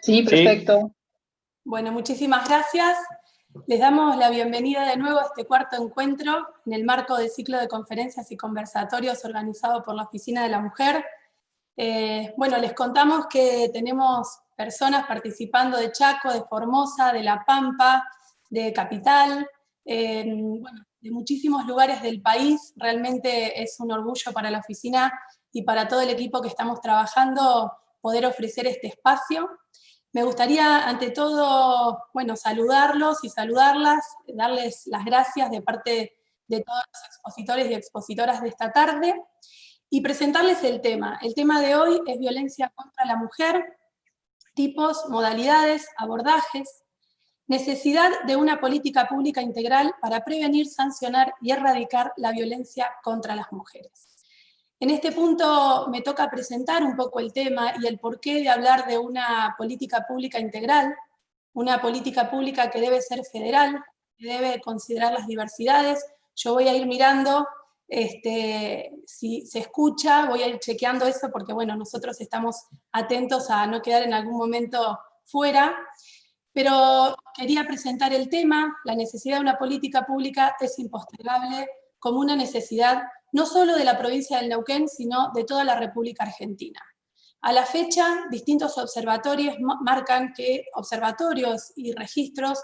Sí, perfecto. Bueno, muchísimas gracias. Les damos la bienvenida de nuevo a este cuarto encuentro en el marco del ciclo de conferencias y conversatorios organizado por la Oficina de la Mujer. Bueno, les contamos que tenemos personas participando de Chaco, de Formosa, de La Pampa, de Capital, bueno, de muchísimos lugares del país. Realmente es un orgullo para la oficina y para todo el equipo que estamos trabajando poder ofrecer este espacio. Me gustaría, ante todo, bueno, saludarlos y saludarlas, darles las gracias de parte de todos los expositores y expositoras de esta tarde, y presentarles el tema. El tema de hoy es violencia contra la mujer, tipos, modalidades, abordajes, necesidad de una política pública integral para prevenir, sancionar y erradicar la violencia contra las mujeres. En este punto me toca presentar un poco el tema y el porqué de hablar de una política pública integral, una política pública que debe ser federal, que debe considerar las diversidades. Yo voy a ir mirando si se escucha, voy a ir chequeando eso porque, bueno, nosotros estamos atentos a no quedar en algún momento fuera, pero quería presentar el tema. La necesidad de una política pública es impostergable como una necesidad no solo de la provincia del Neuquén, sino de toda la República Argentina. A la fecha, distintos observatorios y registros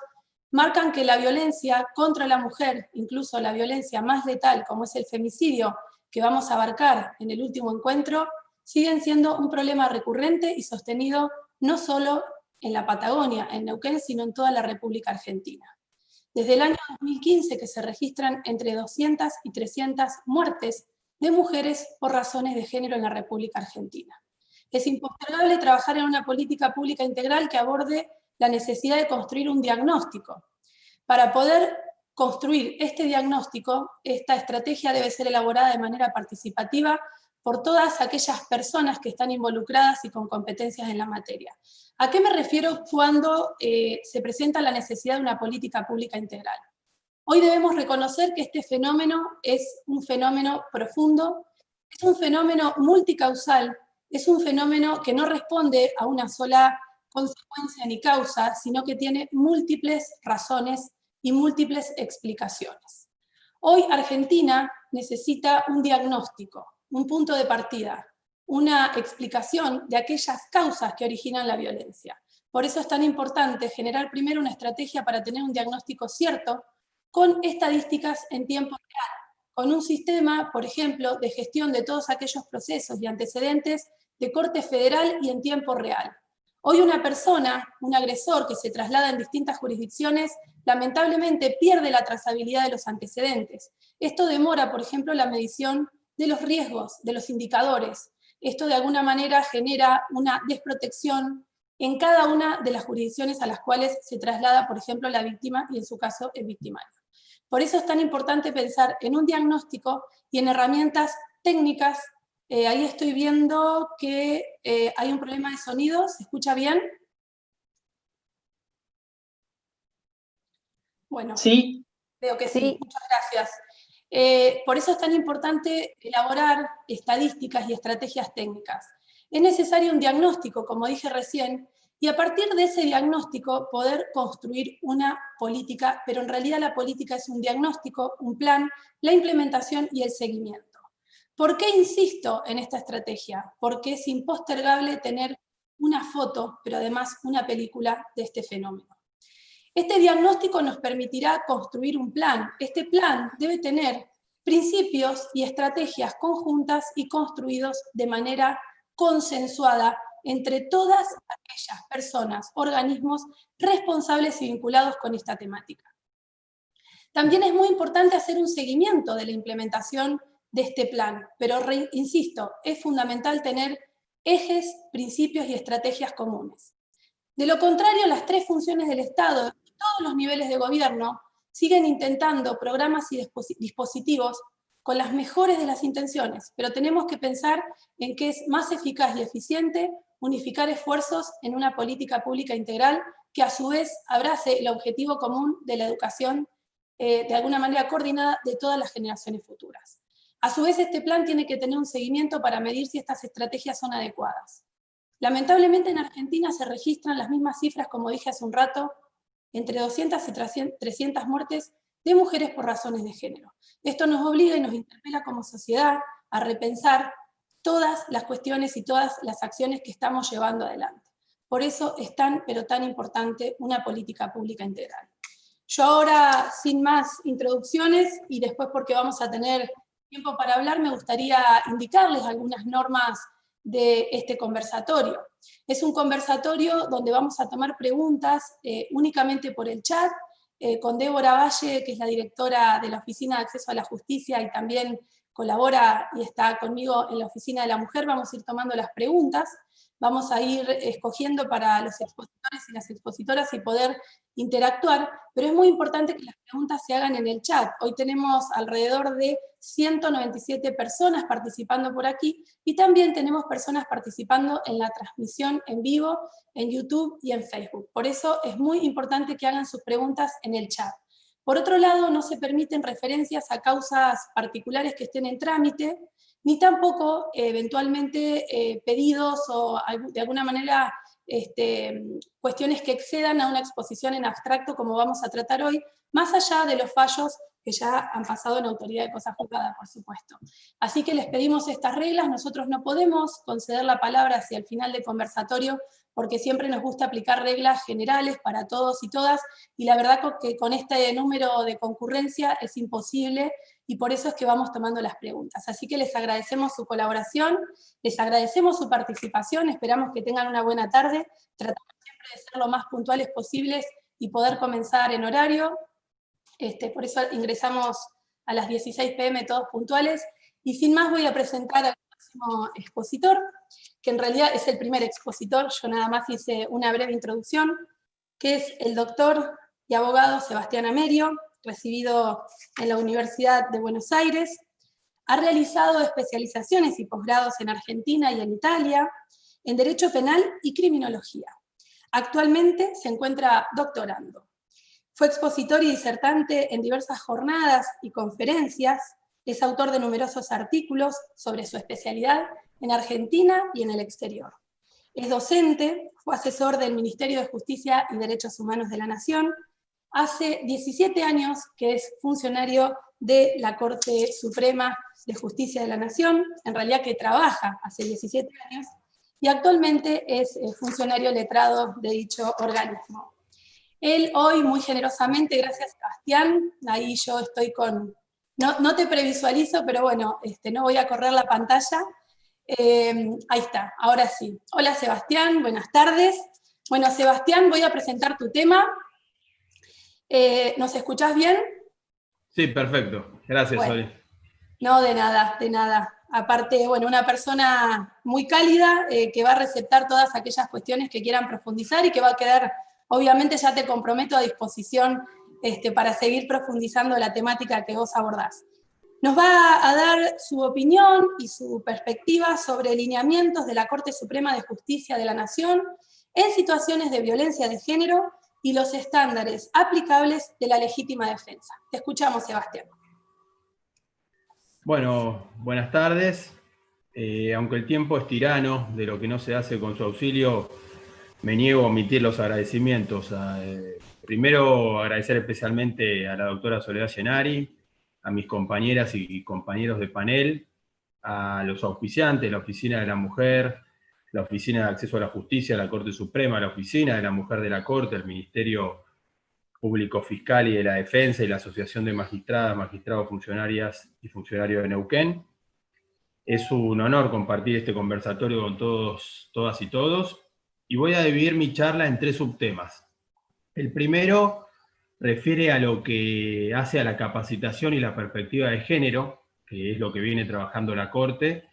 marcan que la violencia contra la mujer, incluso la violencia más letal como es el femicidio, que vamos a abarcar en el último encuentro, siguen siendo un problema recurrente y sostenido no solo en la Patagonia, en Neuquén, sino en toda la República Argentina. Desde el año 2015 que se registran entre 200 y 300 muertes de mujeres por razones de género en la República Argentina. Es impostergable trabajar en una política pública integral que aborde la necesidad de construir un diagnóstico. Para poder construir este diagnóstico, esta estrategia debe ser elaborada de manera participativa por todas aquellas personas que están involucradas y con competencias en la materia. ¿A qué me refiero cuando se presenta la necesidad de una política pública integral? Hoy debemos reconocer que este fenómeno es un fenómeno profundo, es un fenómeno multicausal, es un fenómeno que no responde a una sola consecuencia ni causa, sino que tiene múltiples razones y múltiples explicaciones. Hoy Argentina necesita un diagnóstico, un punto de partida, una explicación de aquellas causas que originan la violencia. Por eso es tan importante generar primero una estrategia para tener un diagnóstico cierto, con estadísticas en tiempo real, con un sistema, por ejemplo, de gestión de todos aquellos procesos y antecedentes de corte federal y en tiempo real. Hoy una persona, un agresor que se traslada en distintas jurisdicciones, lamentablemente pierde la trazabilidad de los antecedentes. Esto demora, por ejemplo, la medición de los riesgos, de los indicadores. Esto de alguna manera genera una desprotección en cada una de las jurisdicciones a las cuales se traslada, por ejemplo, la víctima y en su caso el victimario. Por eso es tan importante pensar en un diagnóstico y en herramientas técnicas. Ahí estoy viendo que hay un problema de sonido. ¿Se escucha bien? Bueno, Sí. Veo que sí. Sí. Muchas gracias. Por eso es tan importante elaborar estadísticas y estrategias técnicas. Es necesario un diagnóstico, como dije recién, y a partir de ese diagnóstico poder construir una política, pero en realidad la política es un diagnóstico, un plan, la implementación y el seguimiento. ¿Por qué insisto en esta estrategia? Porque es impostergable tener una foto, pero además una película de este fenómeno. Este diagnóstico nos permitirá construir un plan. Este plan debe tener principios y estrategias conjuntas y construidos de manera consensuada entre todas aquellas personas, organismos responsables y vinculados con esta temática. También es muy importante hacer un seguimiento de la implementación de este plan, pero insisto, es fundamental tener ejes, principios y estrategias comunes. De lo contrario, las tres funciones del Estado y todos los niveles de gobierno siguen intentando programas y dispositivos con las mejores de las intenciones, pero tenemos que pensar en que es más eficaz y eficiente unificar esfuerzos en una política pública integral que a su vez abrace el objetivo común de la educación de alguna manera coordinada de todas las generaciones futuras. A su vez, este plan tiene que tener un seguimiento para medir si estas estrategias son adecuadas. Lamentablemente en Argentina se registran las mismas cifras, como dije hace un rato, entre 200 y 300 muertes de mujeres por razones de género. Esto nos obliga y nos interpela como sociedad a repensar todas las cuestiones y todas las acciones que estamos llevando adelante. Por eso es tan, pero tan importante una política pública integral. Yo ahora, sin más introducciones, y después porque vamos a tener tiempo para hablar, me gustaría indicarles algunas normas de este conversatorio. Es un conversatorio donde vamos a tomar preguntas únicamente por el chat, con Débora Valle, que es la directora de la Oficina de Acceso a la Justicia y también colabora y está conmigo en la Oficina de la Mujer. Vamos a ir tomando las preguntas, vamos a ir escogiendo para los expositores y las expositoras y poder interactuar, pero es muy importante que las preguntas se hagan en el chat. Hoy tenemos alrededor de 197 personas participando por aquí, y también tenemos personas participando en la transmisión en vivo, en YouTube y en Facebook. Por eso es muy importante que hagan sus preguntas en el chat. Por otro lado, no se permiten referencias a causas particulares que estén en trámite, ni tampoco eventualmente pedidos o de alguna manera cuestiones que excedan a una exposición en abstracto, como vamos a tratar hoy, más allá de los fallos que ya han pasado en autoridad de cosa juzgada, por supuesto. Así que les pedimos estas reglas. Nosotros no podemos conceder la palabra hacia el final del conversatorio, porque siempre nos gusta aplicar reglas generales para todos y todas, y la verdad que con este número de concurrencia es imposible, y por eso es que vamos tomando las preguntas. Así que les agradecemos su colaboración, les agradecemos su participación, esperamos que tengan una buena tarde, tratamos siempre de ser lo más puntuales posibles y poder comenzar en horario. Por eso ingresamos a las 16 p.m. todos puntuales, y sin más voy a presentar al próximo expositor, que en realidad es el primer expositor. Yo nada más hice una breve introducción, que es el doctor y abogado Sebastián Amerio, recibido en la Universidad de Buenos Aires. Ha realizado especializaciones y posgrados en Argentina y en Italia, en Derecho Penal y Criminología. Actualmente se encuentra doctorando. Fue expositor y disertante en diversas jornadas y conferencias. Es autor de numerosos artículos sobre su especialidad en Argentina y en el exterior. Es docente, fue asesor del Ministerio de Justicia y Derechos Humanos de la Nación. Hace 17 años que es funcionario de la Corte Suprema de Justicia de la Nación, en realidad que trabaja hace 17 años, y actualmente es funcionario letrado de dicho organismo. Él hoy, muy generosamente, gracias Sebastián, ahí yo estoy con, no te previsualizo, pero bueno, no voy a correr la pantalla. Ahí está, ahora sí. Hola Sebastián, buenas tardes. Bueno, Sebastián, voy a presentar tu tema. ¿Nos escuchás bien? Sí, perfecto. Gracias, Bueno, Oli. no, de nada, de nada. Aparte, bueno, una persona muy cálida que va a receptar todas aquellas cuestiones que quieran profundizar y que va a quedar, obviamente ya te comprometo a disposición para seguir profundizando la temática que vos abordás. Nos va a dar su opinión y su perspectiva sobre lineamientos de la Corte Suprema de Justicia de la Nación en situaciones de violencia de género y los estándares aplicables de la legítima defensa. Te escuchamos, Sebastián. Bueno, buenas tardes. Aunque el tiempo es tirano, de lo que no se hace con su auxilio, me niego a omitir los agradecimientos. Primero, agradecer especialmente a la doctora Soledad Llenari, a mis compañeras y compañeros de panel, a los auspiciantes, la Oficina de la Mujer, la Oficina de Acceso a la Justicia, la Corte Suprema, la Oficina de la Mujer de la Corte, el Ministerio Público Fiscal y de la Defensa y la Asociación de Magistradas, Magistrados, Funcionarias y Funcionarios de Neuquén. Es un honor compartir este conversatorio con todos, todas y todos, y voy a dividir mi charla en 3 subtemas. El primero refiere a lo que hace a la capacitación y la perspectiva de género, que es lo que viene trabajando la Corte.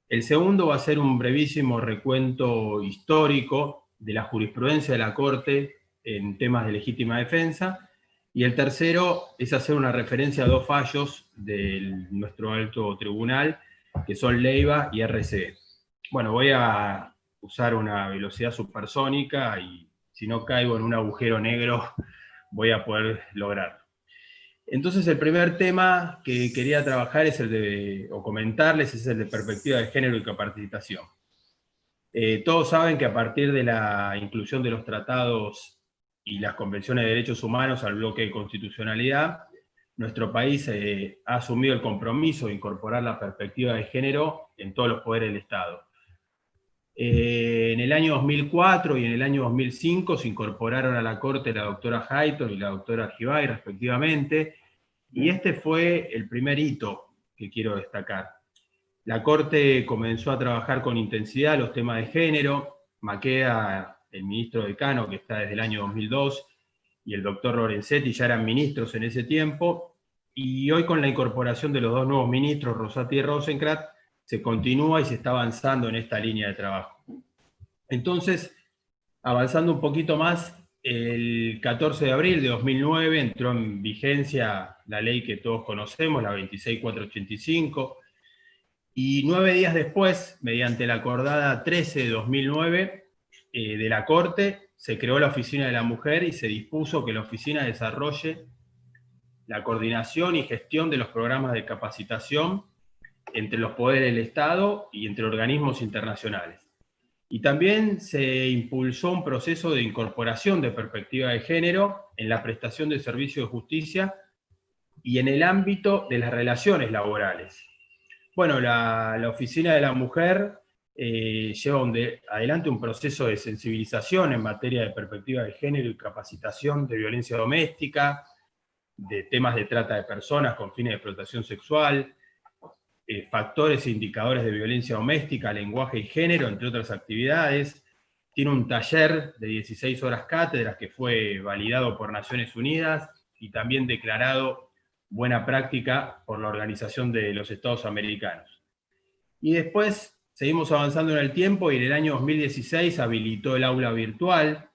El segundo va a ser un brevísimo recuento histórico de la jurisprudencia de la Corte en temas de legítima defensa, y el tercero es hacer una referencia a 2 fallos de nuestro alto tribunal, que son Leiva y RCE. Bueno, voy a usar una velocidad supersónica y si no caigo en un agujero negro voy a poder lograrlo. Entonces el primer tema que quería trabajar es el de, o comentarles, es el de perspectiva de género y capacitación. Todos saben que a partir de la inclusión de los tratados y las convenciones de derechos humanos al bloque de constitucionalidad, nuestro país ha asumido el compromiso de incorporar la perspectiva de género en todos los poderes del Estado. En el año 2004 y en el año 2005 se incorporaron a la Corte la doctora Hayton y la doctora Argibay, respectivamente, y este fue el primer hito que quiero destacar. La Corte comenzó a trabajar con intensidad los temas de género. Maqueda, el ministro decano, que está desde el año 2002, y el doctor Lorenzetti ya eran ministros en ese tiempo, y hoy con la incorporación de los dos nuevos ministros, Rosati y Rosenkrantz, se continúa y se está avanzando en esta línea de trabajo. Entonces, avanzando un poquito más, el 14 de abril de 2009 entró en vigencia la ley que todos conocemos, la 26485, y 9 días después, mediante la acordada 13 de 2009 de la Corte, se creó la Oficina de la Mujer y se dispuso que la oficina desarrolle la coordinación y gestión de los programas de capacitación entre los poderes del Estado y entre organismos internacionales. Y también se impulsó un proceso de incorporación de perspectiva de género en la prestación de servicios de justicia y en el ámbito de las relaciones laborales. Bueno, la Oficina de la Mujer lleva adelante un proceso de sensibilización en materia de perspectiva de género y capacitación de violencia doméstica, de temas de trata de personas con fines de explotación sexual, factores e indicadores de violencia doméstica, lenguaje y género, entre otras actividades. Tiene un taller de 16 horas cátedras que fue validado por Naciones Unidas y también declarado buena práctica por la Organización de los Estados Americanos. Y después seguimos avanzando en el tiempo y en el año 2016 habilitó el aula virtual.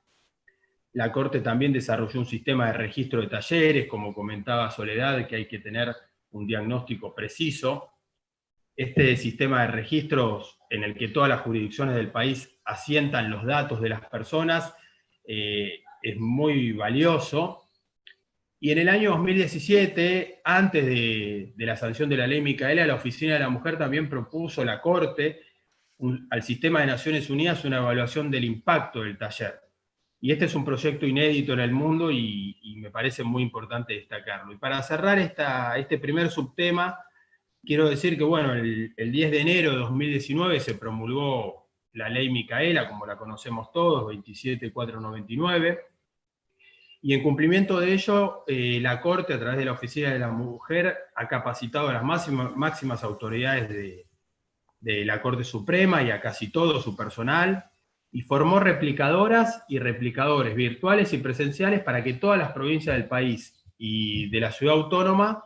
La Corte también desarrolló un sistema de registro de talleres, como comentaba Soledad, que hay que tener un diagnóstico preciso. Este sistema de registros en el que todas las jurisdicciones del país asientan los datos de las personas es muy valioso. Y en el año 2017, antes de la sanción de la ley Micaela, la Oficina de la Mujer también propuso a la Corte, al sistema de Naciones Unidas, una evaluación del impacto del taller. Y este es un proyecto inédito en el mundo y me parece muy importante destacarlo. Y para cerrar este primer subtema, quiero decir que, bueno, el 10 de enero de 2019 se promulgó la ley Micaela, como la conocemos todos, 27499, y en cumplimiento de ello, la Corte, a través de la Oficina de la Mujer, ha capacitado a las máximas autoridades de la Corte Suprema y a casi todo su personal, y formó replicadoras y replicadores virtuales y presenciales para que todas las provincias del país y de la ciudad autónoma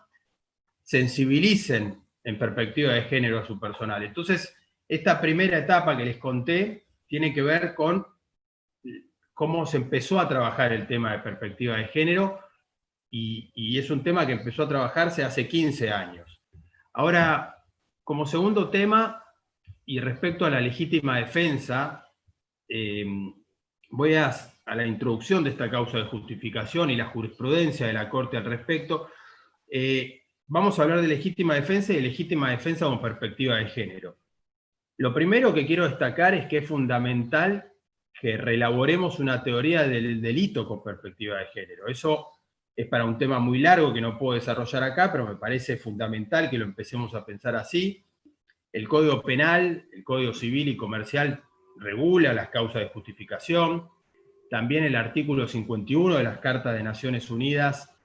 sensibilicen en perspectiva de género a su personal. Entonces, esta primera etapa que les conté tiene que ver con cómo se empezó a trabajar el tema de perspectiva de género, y es un tema que empezó a trabajarse hace 15 años. Ahora, como segundo tema, y respecto a la legítima defensa, voy a la introducción de esta causa de justificación y la jurisprudencia de la Corte al respecto. Vamos a hablar de legítima defensa y de legítima defensa con perspectiva de género. Lo primero que quiero destacar es que es fundamental que reelaboremos una teoría del delito con perspectiva de género. Eso es para un tema muy largo que no puedo desarrollar acá, pero me parece fundamental que lo empecemos a pensar así. El Código Penal, el Código Civil y Comercial regula las causas de justificación. También el artículo 51 de las Cartas de Naciones Unidas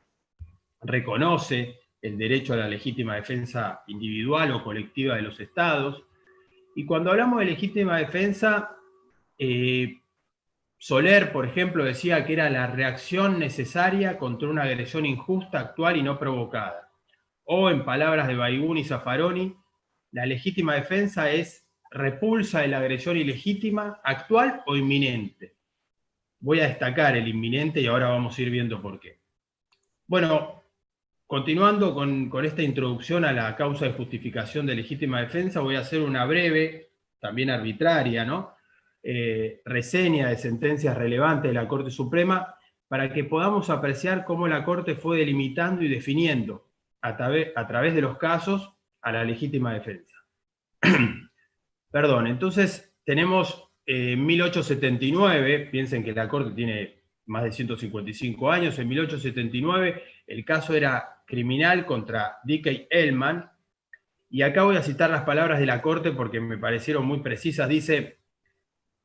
reconoce el derecho a la legítima defensa individual o colectiva de los estados. Y cuando hablamos de legítima defensa, Soler, por ejemplo, decía que era la reacción necesaria contra una agresión injusta, actual y no provocada. O, en palabras de Baigún y Zaffaroni, la legítima defensa es repulsa de la agresión ilegítima, actual o inminente. Voy a destacar el inminente y ahora vamos a ir viendo por qué. Bueno, continuando con esta introducción a la causa de justificación de legítima defensa, voy a hacer una breve, también arbitraria, ¿no? Reseña de sentencias relevantes de la Corte Suprema para que podamos apreciar cómo la Corte fue delimitando y definiendo a través de los casos a la legítima defensa. Perdón, entonces tenemos en 1879, piensen que la Corte tiene más de 155 años, en 1879 el caso era criminal contra D.K. Ellman, y acá voy a citar las palabras de la Corte porque me parecieron muy precisas. Dice: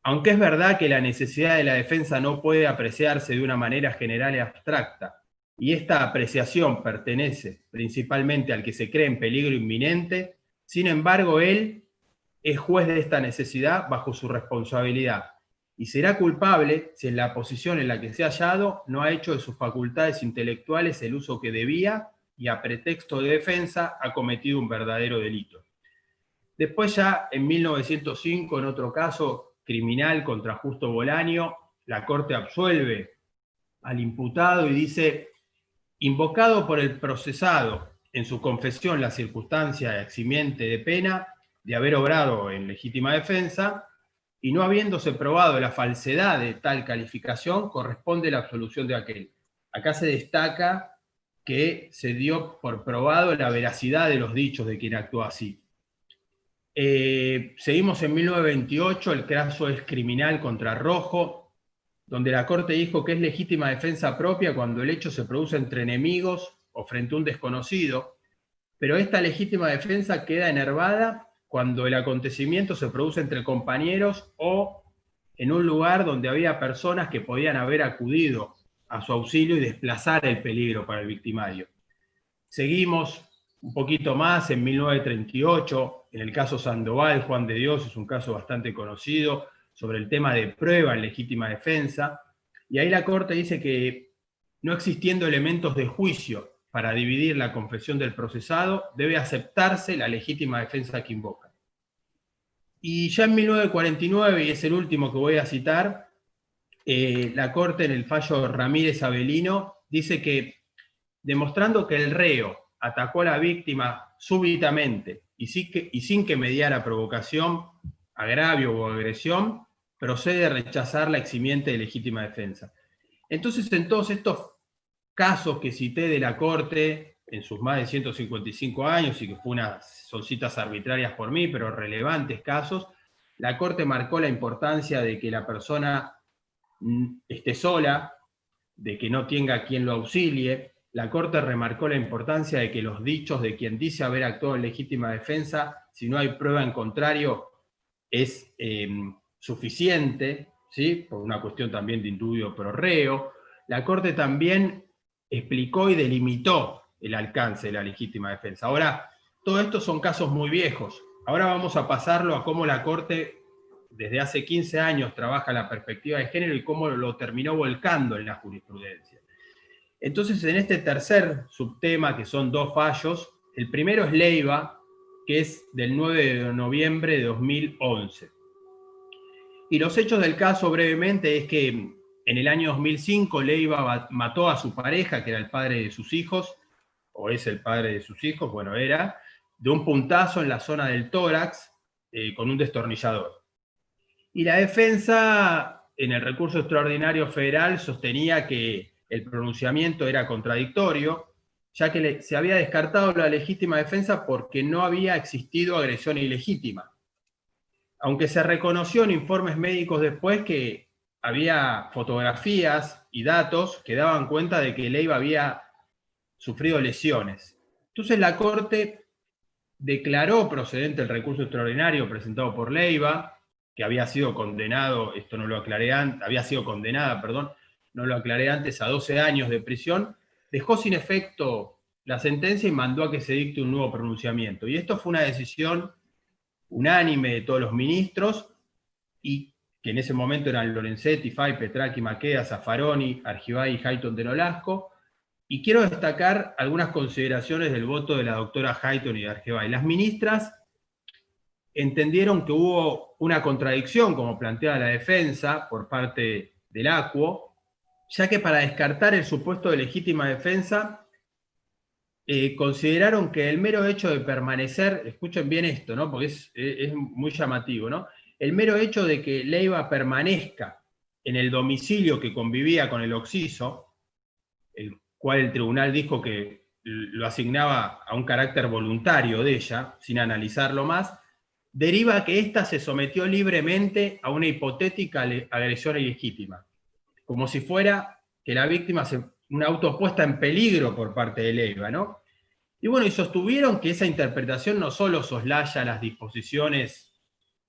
aunque es verdad que la necesidad de la defensa no puede apreciarse de una manera general y abstracta, y esta apreciación pertenece principalmente al que se cree en peligro inminente, sin embargo, él es juez de esta necesidad bajo su responsabilidad, y será culpable si en la posición en la que se ha hallado no ha hecho de sus facultades intelectuales el uso que debía, y a pretexto de defensa ha cometido un verdadero delito. Después ya en 1905, en otro caso criminal contra Justo Bolaño, la Corte absuelve al imputado y dice: invocado por el procesado en su confesión la circunstancia eximiente de pena de haber obrado en legítima defensa, y no habiéndose probado la falsedad de tal calificación, corresponde la absolución de aquel. Acá se destaca que se dio por probado la veracidad de los dichos de quien actuó así. Seguimos en 1928, el caso es criminal contra Rojo, donde la Corte dijo que es legítima defensa propia cuando el hecho se produce entre enemigos o frente a un desconocido, pero esta legítima defensa queda enervada cuando el acontecimiento se produce entre compañeros o en un lugar donde había personas que podían haber acudido a su auxilio y desplazar el peligro para el victimario. Seguimos un poquito más en 1938, en el caso Sandoval, Juan de Dios, es un caso bastante conocido sobre el tema de prueba en legítima defensa, y ahí la Corte dice que no existiendo elementos de juicio para dividir la confesión del procesado, debe aceptarse la legítima defensa que invoca. Y ya en 1949, y es el último que voy a citar, la Corte en el fallo Ramírez Avelino dice que, demostrando que el reo atacó a la víctima súbitamente y sin que mediara provocación, agravio o agresión, procede a rechazar la eximiente de legítima defensa. Entonces, en todos estos casos que cité de la Corte, en sus más de 155 años, y que son citas arbitrarias por mí, pero relevantes casos, la Corte marcó la importancia de que la persona esté sola, de que no tenga quien lo auxilie. La Corte remarcó la importancia de que los dichos de quien dice haber actuado en legítima defensa, si no hay prueba en contrario, es suficiente, ¿sí? Por una cuestión también de indubio pro reo. La Corte también explicó y delimitó el alcance de la legítima defensa. Ahora, todo esto son casos muy viejos. Ahora vamos a pasarlo a cómo la Corte desde hace 15 años trabaja la perspectiva de género y cómo lo terminó volcando en la jurisprudencia. Entonces, en este tercer subtema, que son dos fallos, el primero es Leiva, que es del 9 de noviembre de 2011. Y los hechos del caso, brevemente, es que en el año 2005 Leiva mató a su pareja, que era el padre de sus hijos, o es el padre de sus hijos, bueno, era, de un puntazo en la zona del tórax con un destornillador. Y la defensa, en el recurso extraordinario federal, sostenía que el pronunciamiento era contradictorio, ya que se había descartado la legítima defensa porque no había existido agresión ilegítima. Aunque se reconoció en informes médicos después que había fotografías y datos que daban cuenta de que Leiva había sufrido lesiones. Entonces la Corte declaró procedente el recurso extraordinario presentado por Leiva, que había sido condenado, esto no lo aclaré antes, había sido condenada, perdón, no lo aclaré antes, a 12 años de prisión, dejó sin efecto la sentencia y mandó a que se dicte un nuevo pronunciamiento. Y esto fue una decisión unánime de todos los ministros, y que en ese momento eran Lorenzetti, Fay, Petracchi, Maqueda, Zaffaroni, Argibay y Hayton de Nolasco. Y quiero destacar algunas consideraciones del voto de la doctora Hayton y de Argibay. Las ministras entendieron que hubo una contradicción, como planteaba la defensa, por parte del ACUO, ya que para descartar el supuesto de legítima defensa, consideraron que el mero hecho de permanecer, escuchen bien esto, ¿no? Porque es muy llamativo, ¿no? El mero hecho de que Leiva permanezca en el domicilio que convivía con el occiso, el cual el tribunal dijo que lo asignaba a un carácter voluntario de ella, sin analizarlo más, deriva que ésta se sometió libremente a una hipotética agresión ilegítima, como si fuera que la víctima una auto puesta en peligro por parte de Leiva, ¿no? Y bueno, y sostuvieron que esa interpretación no solo soslaya las disposiciones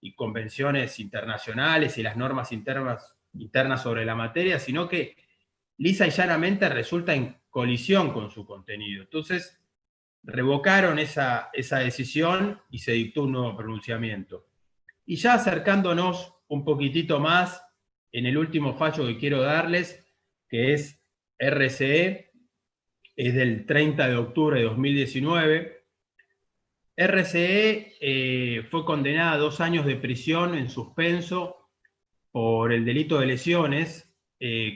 y convenciones internacionales y las normas internas sobre la materia, sino que lisa y llanamente resulta en colisión con su contenido. Entonces, revocaron esa decisión y se dictó un nuevo pronunciamiento. Y ya acercándonos un poquitito más en el último fallo que quiero darles, que es RCE, es del 30 de octubre de 2019. RCE fue condenada a 2 años de prisión en suspenso por el delito de lesiones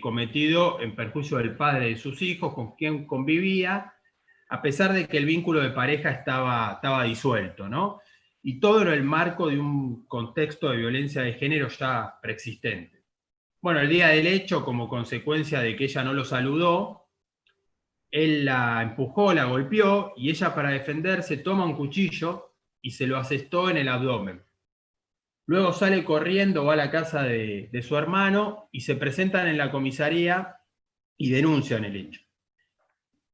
cometido en perjuicio del padre de sus hijos, con quien convivía, a pesar de que el vínculo de pareja estaba disuelto, ¿no? Y todo en el marco de un contexto de violencia de género ya preexistente. Bueno, el día del hecho, como consecuencia de que ella no lo saludó, él la empujó, la golpeó, y ella, para defenderse, toma un cuchillo y se lo asestó en el abdomen. Luego sale corriendo, va a la casa de su hermano y se presentan en la comisaría y denuncian el hecho.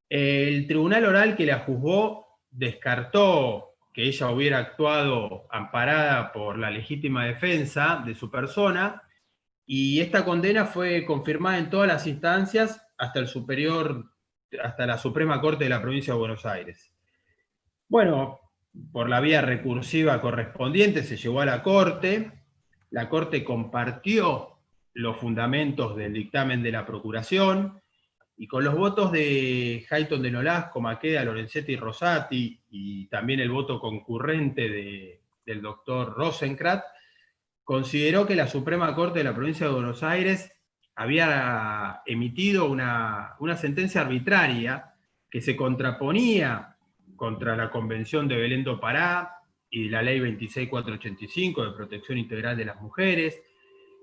El tribunal oral que la juzgó descartó que ella hubiera actuado amparada por la legítima defensa de su persona, y esta condena fue confirmada en todas las instancias hasta la Suprema Corte de la Provincia de Buenos Aires. Bueno, por la vía recursiva correspondiente se llevó a la Corte compartió los fundamentos del dictamen de la Procuración, y con los votos de Hayton de Nolasco, Maqueda, Lorenzetti y Rosati, y también el voto concurrente del doctor Rosenkrantz, consideró que la Suprema Corte de la Provincia de Buenos Aires había emitido una sentencia arbitraria que se contraponía contra la Convención de Belén do Pará y la Ley 26.485 de Protección Integral de las Mujeres.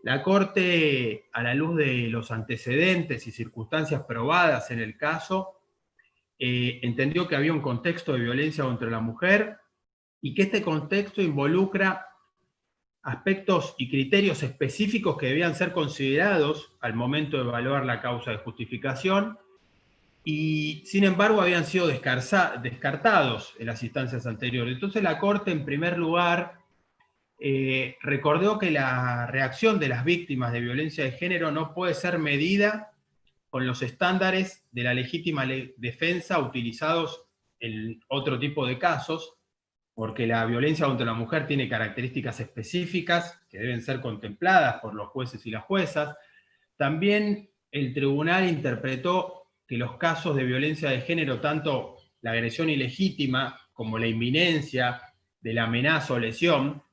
La Corte, a la luz de los antecedentes y circunstancias probadas en el caso, entendió que había un contexto de violencia contra la mujer y que este contexto involucra aspectos y criterios específicos que debían ser considerados al momento de evaluar la causa de justificación, y sin embargo habían sido descartados en las instancias anteriores. Entonces la Corte, en primer lugar, recordó que la reacción de las víctimas de violencia de género no puede ser medida con los estándares de la legítima defensa utilizados en otro tipo de casos, porque la violencia contra la mujer tiene características específicas que deben ser contempladas por los jueces y las juezas. También el tribunal interpretó que los casos de violencia de género, tanto la agresión ilegítima como la inminencia de la amenaza o lesión,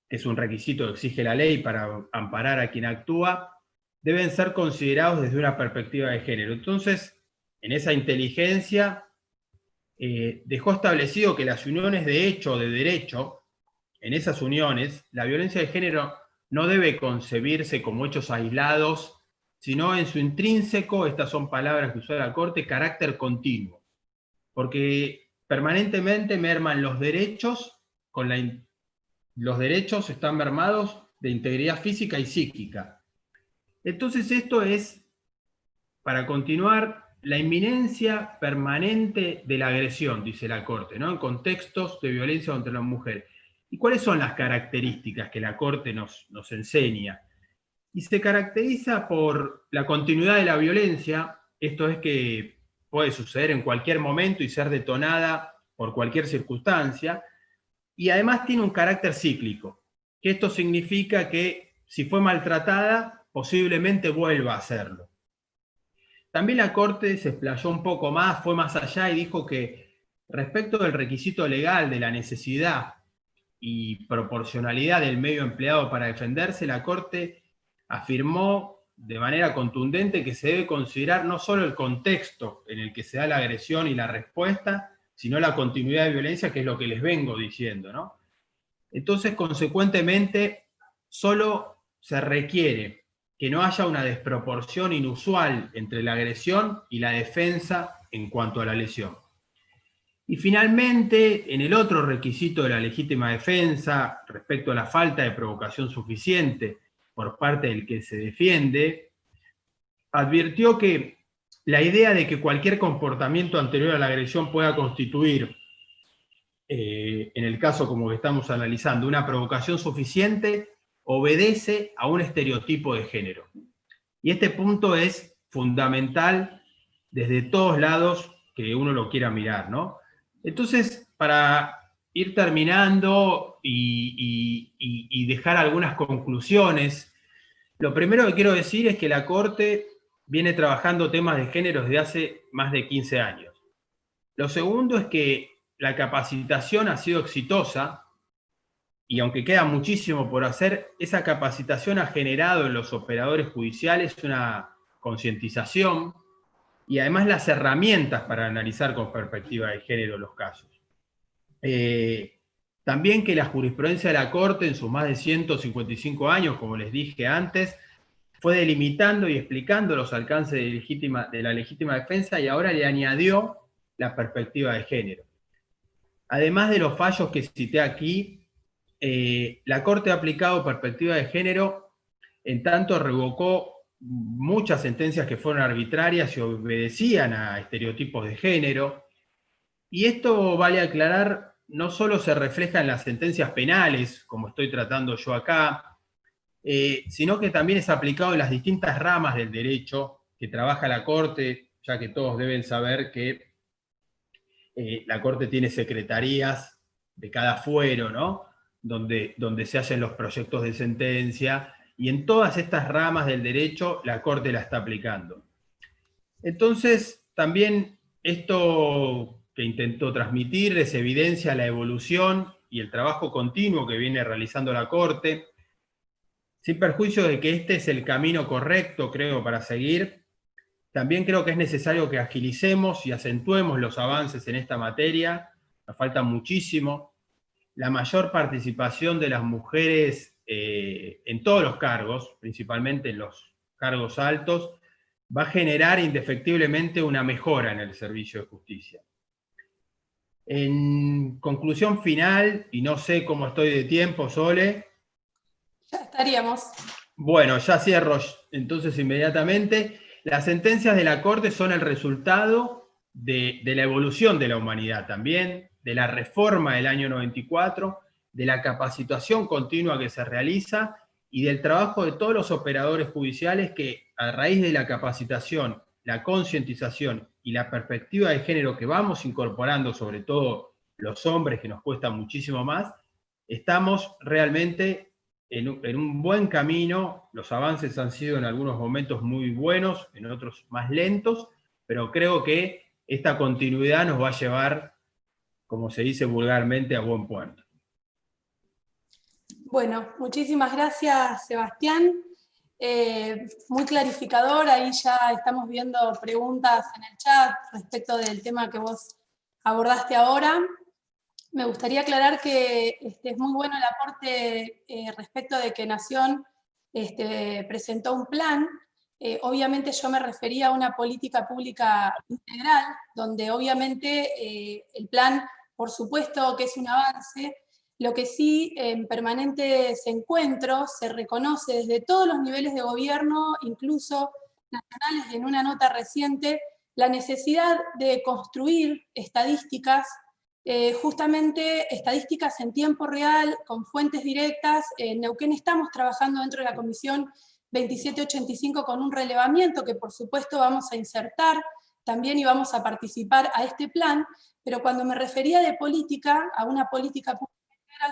que es un requisito que exige la ley para amparar a quien actúa, deben ser considerados desde una perspectiva de género. Entonces, en esa inteligencia, dejó establecido que las uniones de hecho o de derecho, en esas uniones, la violencia de género no debe concebirse como hechos aislados, sino en su intrínseco, estas son palabras que usó la Corte, carácter continuo, porque permanentemente merman los derechos, los derechos están mermados de integridad física y psíquica. Entonces esto es, para continuar, la inminencia permanente de la agresión, dice la Corte, ¿no? En contextos de violencia contra la mujer. ¿Y cuáles son las características que la Corte nos enseña? Y se caracteriza por la continuidad de la violencia, esto es que puede suceder en cualquier momento y ser detonada por cualquier circunstancia, y además tiene un carácter cíclico, que esto significa que si fue maltratada, posiblemente vuelva a hacerlo. También la Corte se explayó un poco más, fue más allá y dijo que respecto del requisito legal de la necesidad y proporcionalidad del medio empleado para defenderse, la Corte afirmó de manera contundente que se debe considerar no solo el contexto en el que se da la agresión y la respuesta, sino la continuidad de violencia, que es lo que les vengo diciendo, ¿no? Entonces, consecuentemente, solo se requiere que no haya una desproporción inusual entre la agresión y la defensa en cuanto a la lesión. Y finalmente, en el otro requisito de la legítima defensa, respecto a la falta de provocación suficiente por parte del que se defiende, advirtió que la idea de que cualquier comportamiento anterior a la agresión pueda constituir, en el caso como que estamos analizando, una provocación suficiente, obedece a un estereotipo de género. Y este punto es fundamental desde todos lados que uno lo quiera mirar, ¿no? Entonces, para ir terminando y dejar algunas conclusiones, lo primero que quiero decir es que la Corte viene trabajando temas de género desde hace más de 15 años. Lo segundo es que la capacitación ha sido exitosa, y aunque queda muchísimo por hacer, esa capacitación ha generado en los operadores judiciales una concientización y además las herramientas para analizar con perspectiva de género los casos. También que la jurisprudencia de la Corte en sus más de 155 años, como les dije antes, fue delimitando y explicando los alcances de la legítima defensa y ahora le añadió la perspectiva de género. Además de los fallos que cité aquí, la Corte ha aplicado perspectiva de género, en tanto revocó muchas sentencias que fueron arbitrarias y obedecían a estereotipos de género. Y esto, vale aclarar, no solo se refleja en las sentencias penales, como estoy tratando yo acá, sino que también es aplicado en las distintas ramas del derecho que trabaja la Corte, ya que todos deben saber que la Corte tiene secretarías de cada fuero, ¿no? Donde se hacen los proyectos de sentencia, y en todas estas ramas del derecho la Corte la está aplicando. Entonces, también esto que intentó transmitir es evidencia la evolución y el trabajo continuo que viene realizando la Corte, sin perjuicio de que este es el camino correcto, creo, para seguir. También creo que es necesario que agilicemos y acentuemos los avances en esta materia, nos falta muchísimo. La mayor participación de las mujeres en todos los cargos, principalmente en los cargos altos, va a generar indefectiblemente una mejora en el servicio de justicia. En conclusión final, y no sé cómo estoy de tiempo, Sole. Ya estaríamos. Bueno, ya cierro entonces inmediatamente. Las sentencias de la Corte son el resultado de la evolución de la humanidad también, de la reforma del año 94, de la capacitación continua que se realiza y del trabajo de todos los operadores judiciales que, a raíz de la capacitación, la concientización y la perspectiva de género que vamos incorporando, sobre todo los hombres, que nos cuesta muchísimo más, estamos realmente en un buen camino. Los avances han sido en algunos momentos muy buenos, en otros más lentos, pero creo que esta continuidad nos va a llevar, como se dice vulgarmente, a buen puerto. Bueno, muchísimas gracias, Sebastián. Muy clarificador, ahí ya estamos viendo preguntas en el chat respecto del tema que vos abordaste ahora. Me gustaría aclarar que es muy bueno el aporte respecto de que Nación presentó un plan. Obviamente yo me refería a una política pública integral, donde obviamente el plan, por supuesto que es un avance. Lo que sí, en permanentes encuentros, se reconoce desde todos los niveles de gobierno, incluso nacionales, y en una nota reciente, la necesidad de construir estadísticas, justamente estadísticas en tiempo real, con fuentes directas. En Neuquén estamos trabajando dentro de la Comisión 2785 con un relevamiento que por supuesto vamos a insertar también y vamos a participar a este plan, pero cuando me refería de política, a una política pública,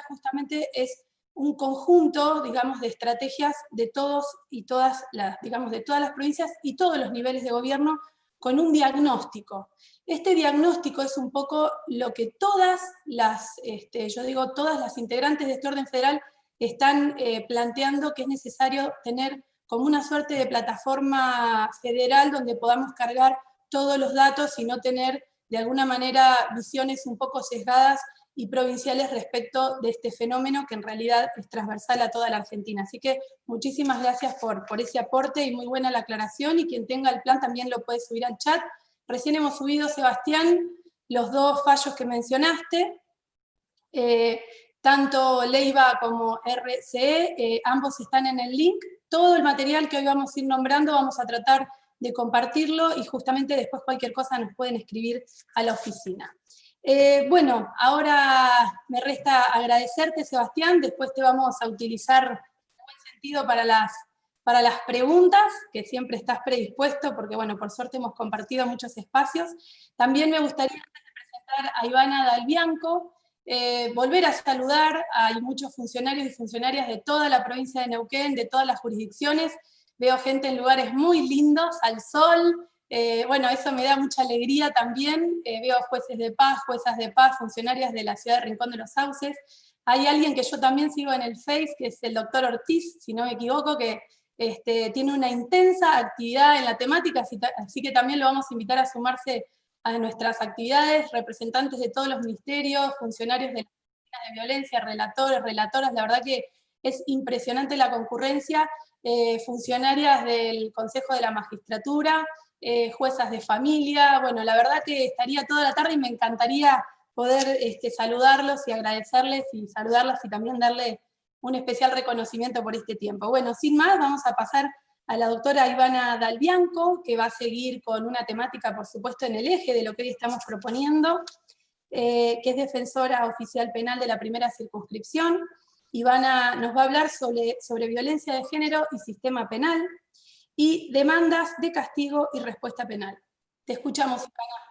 justamente es un conjunto, digamos, de estrategias de todos y todas las, digamos, de todas las provincias y todos los niveles de gobierno, con un diagnóstico. Este diagnóstico es un poco lo que todas las, yo digo, todas las integrantes de este orden federal están planteando, que es necesario tener como una suerte de plataforma federal donde podamos cargar todos los datos y no tener de alguna manera visiones un poco sesgadas y provinciales respecto de este fenómeno que en realidad es transversal a toda la Argentina. Así que muchísimas gracias por ese aporte y muy buena la aclaración, y quien tenga el plan también lo puede subir al chat. Recién hemos subido, Sebastián, los dos fallos que mencionaste, tanto Leiva como RCE, ambos están en el link. Todo el material que hoy vamos a ir nombrando vamos a tratar de compartirlo y justamente después cualquier cosa nos pueden escribir a la oficina. Bueno, ahora me resta agradecerte, Sebastián, después te vamos a utilizar en buen sentido para las preguntas, que siempre estás predispuesto, porque bueno, por suerte hemos compartido muchos espacios. También me gustaría, antes de presentar a Ivana Dalbianco, volver a saludar. Hay muchos funcionarios y funcionarias de toda la provincia de Neuquén, de todas las jurisdicciones. Veo gente en lugares muy lindos, al sol. Bueno, eso me da mucha alegría también. Veo jueces de paz, juezas de paz, funcionarias de la ciudad de Rincón de los Sauces. Hay alguien que yo también sigo en el Face, que es el doctor Ortiz, si no me equivoco, que tiene una intensa actividad en la temática, así que también lo vamos a invitar a sumarse a nuestras actividades, representantes de todos los ministerios, funcionarios de las oficinas de violencia, relatores, relatoras. La verdad que es impresionante la concurrencia, funcionarias del Consejo de la Magistratura, juezas de familia. Bueno, la verdad que estaría toda la tarde y me encantaría poder saludarlos y agradecerles y saludarlas y también darle un especial reconocimiento por este tiempo. Bueno, sin más, vamos a pasar a la doctora Ivana Dalbianco, que va a seguir con una temática, por supuesto, en el eje de lo que hoy estamos proponiendo, que es defensora oficial penal de la primera circunscripción. Ivana nos va a hablar sobre violencia de género y sistema penal, y demandas de castigo y respuesta penal. Te escuchamos, Ivana.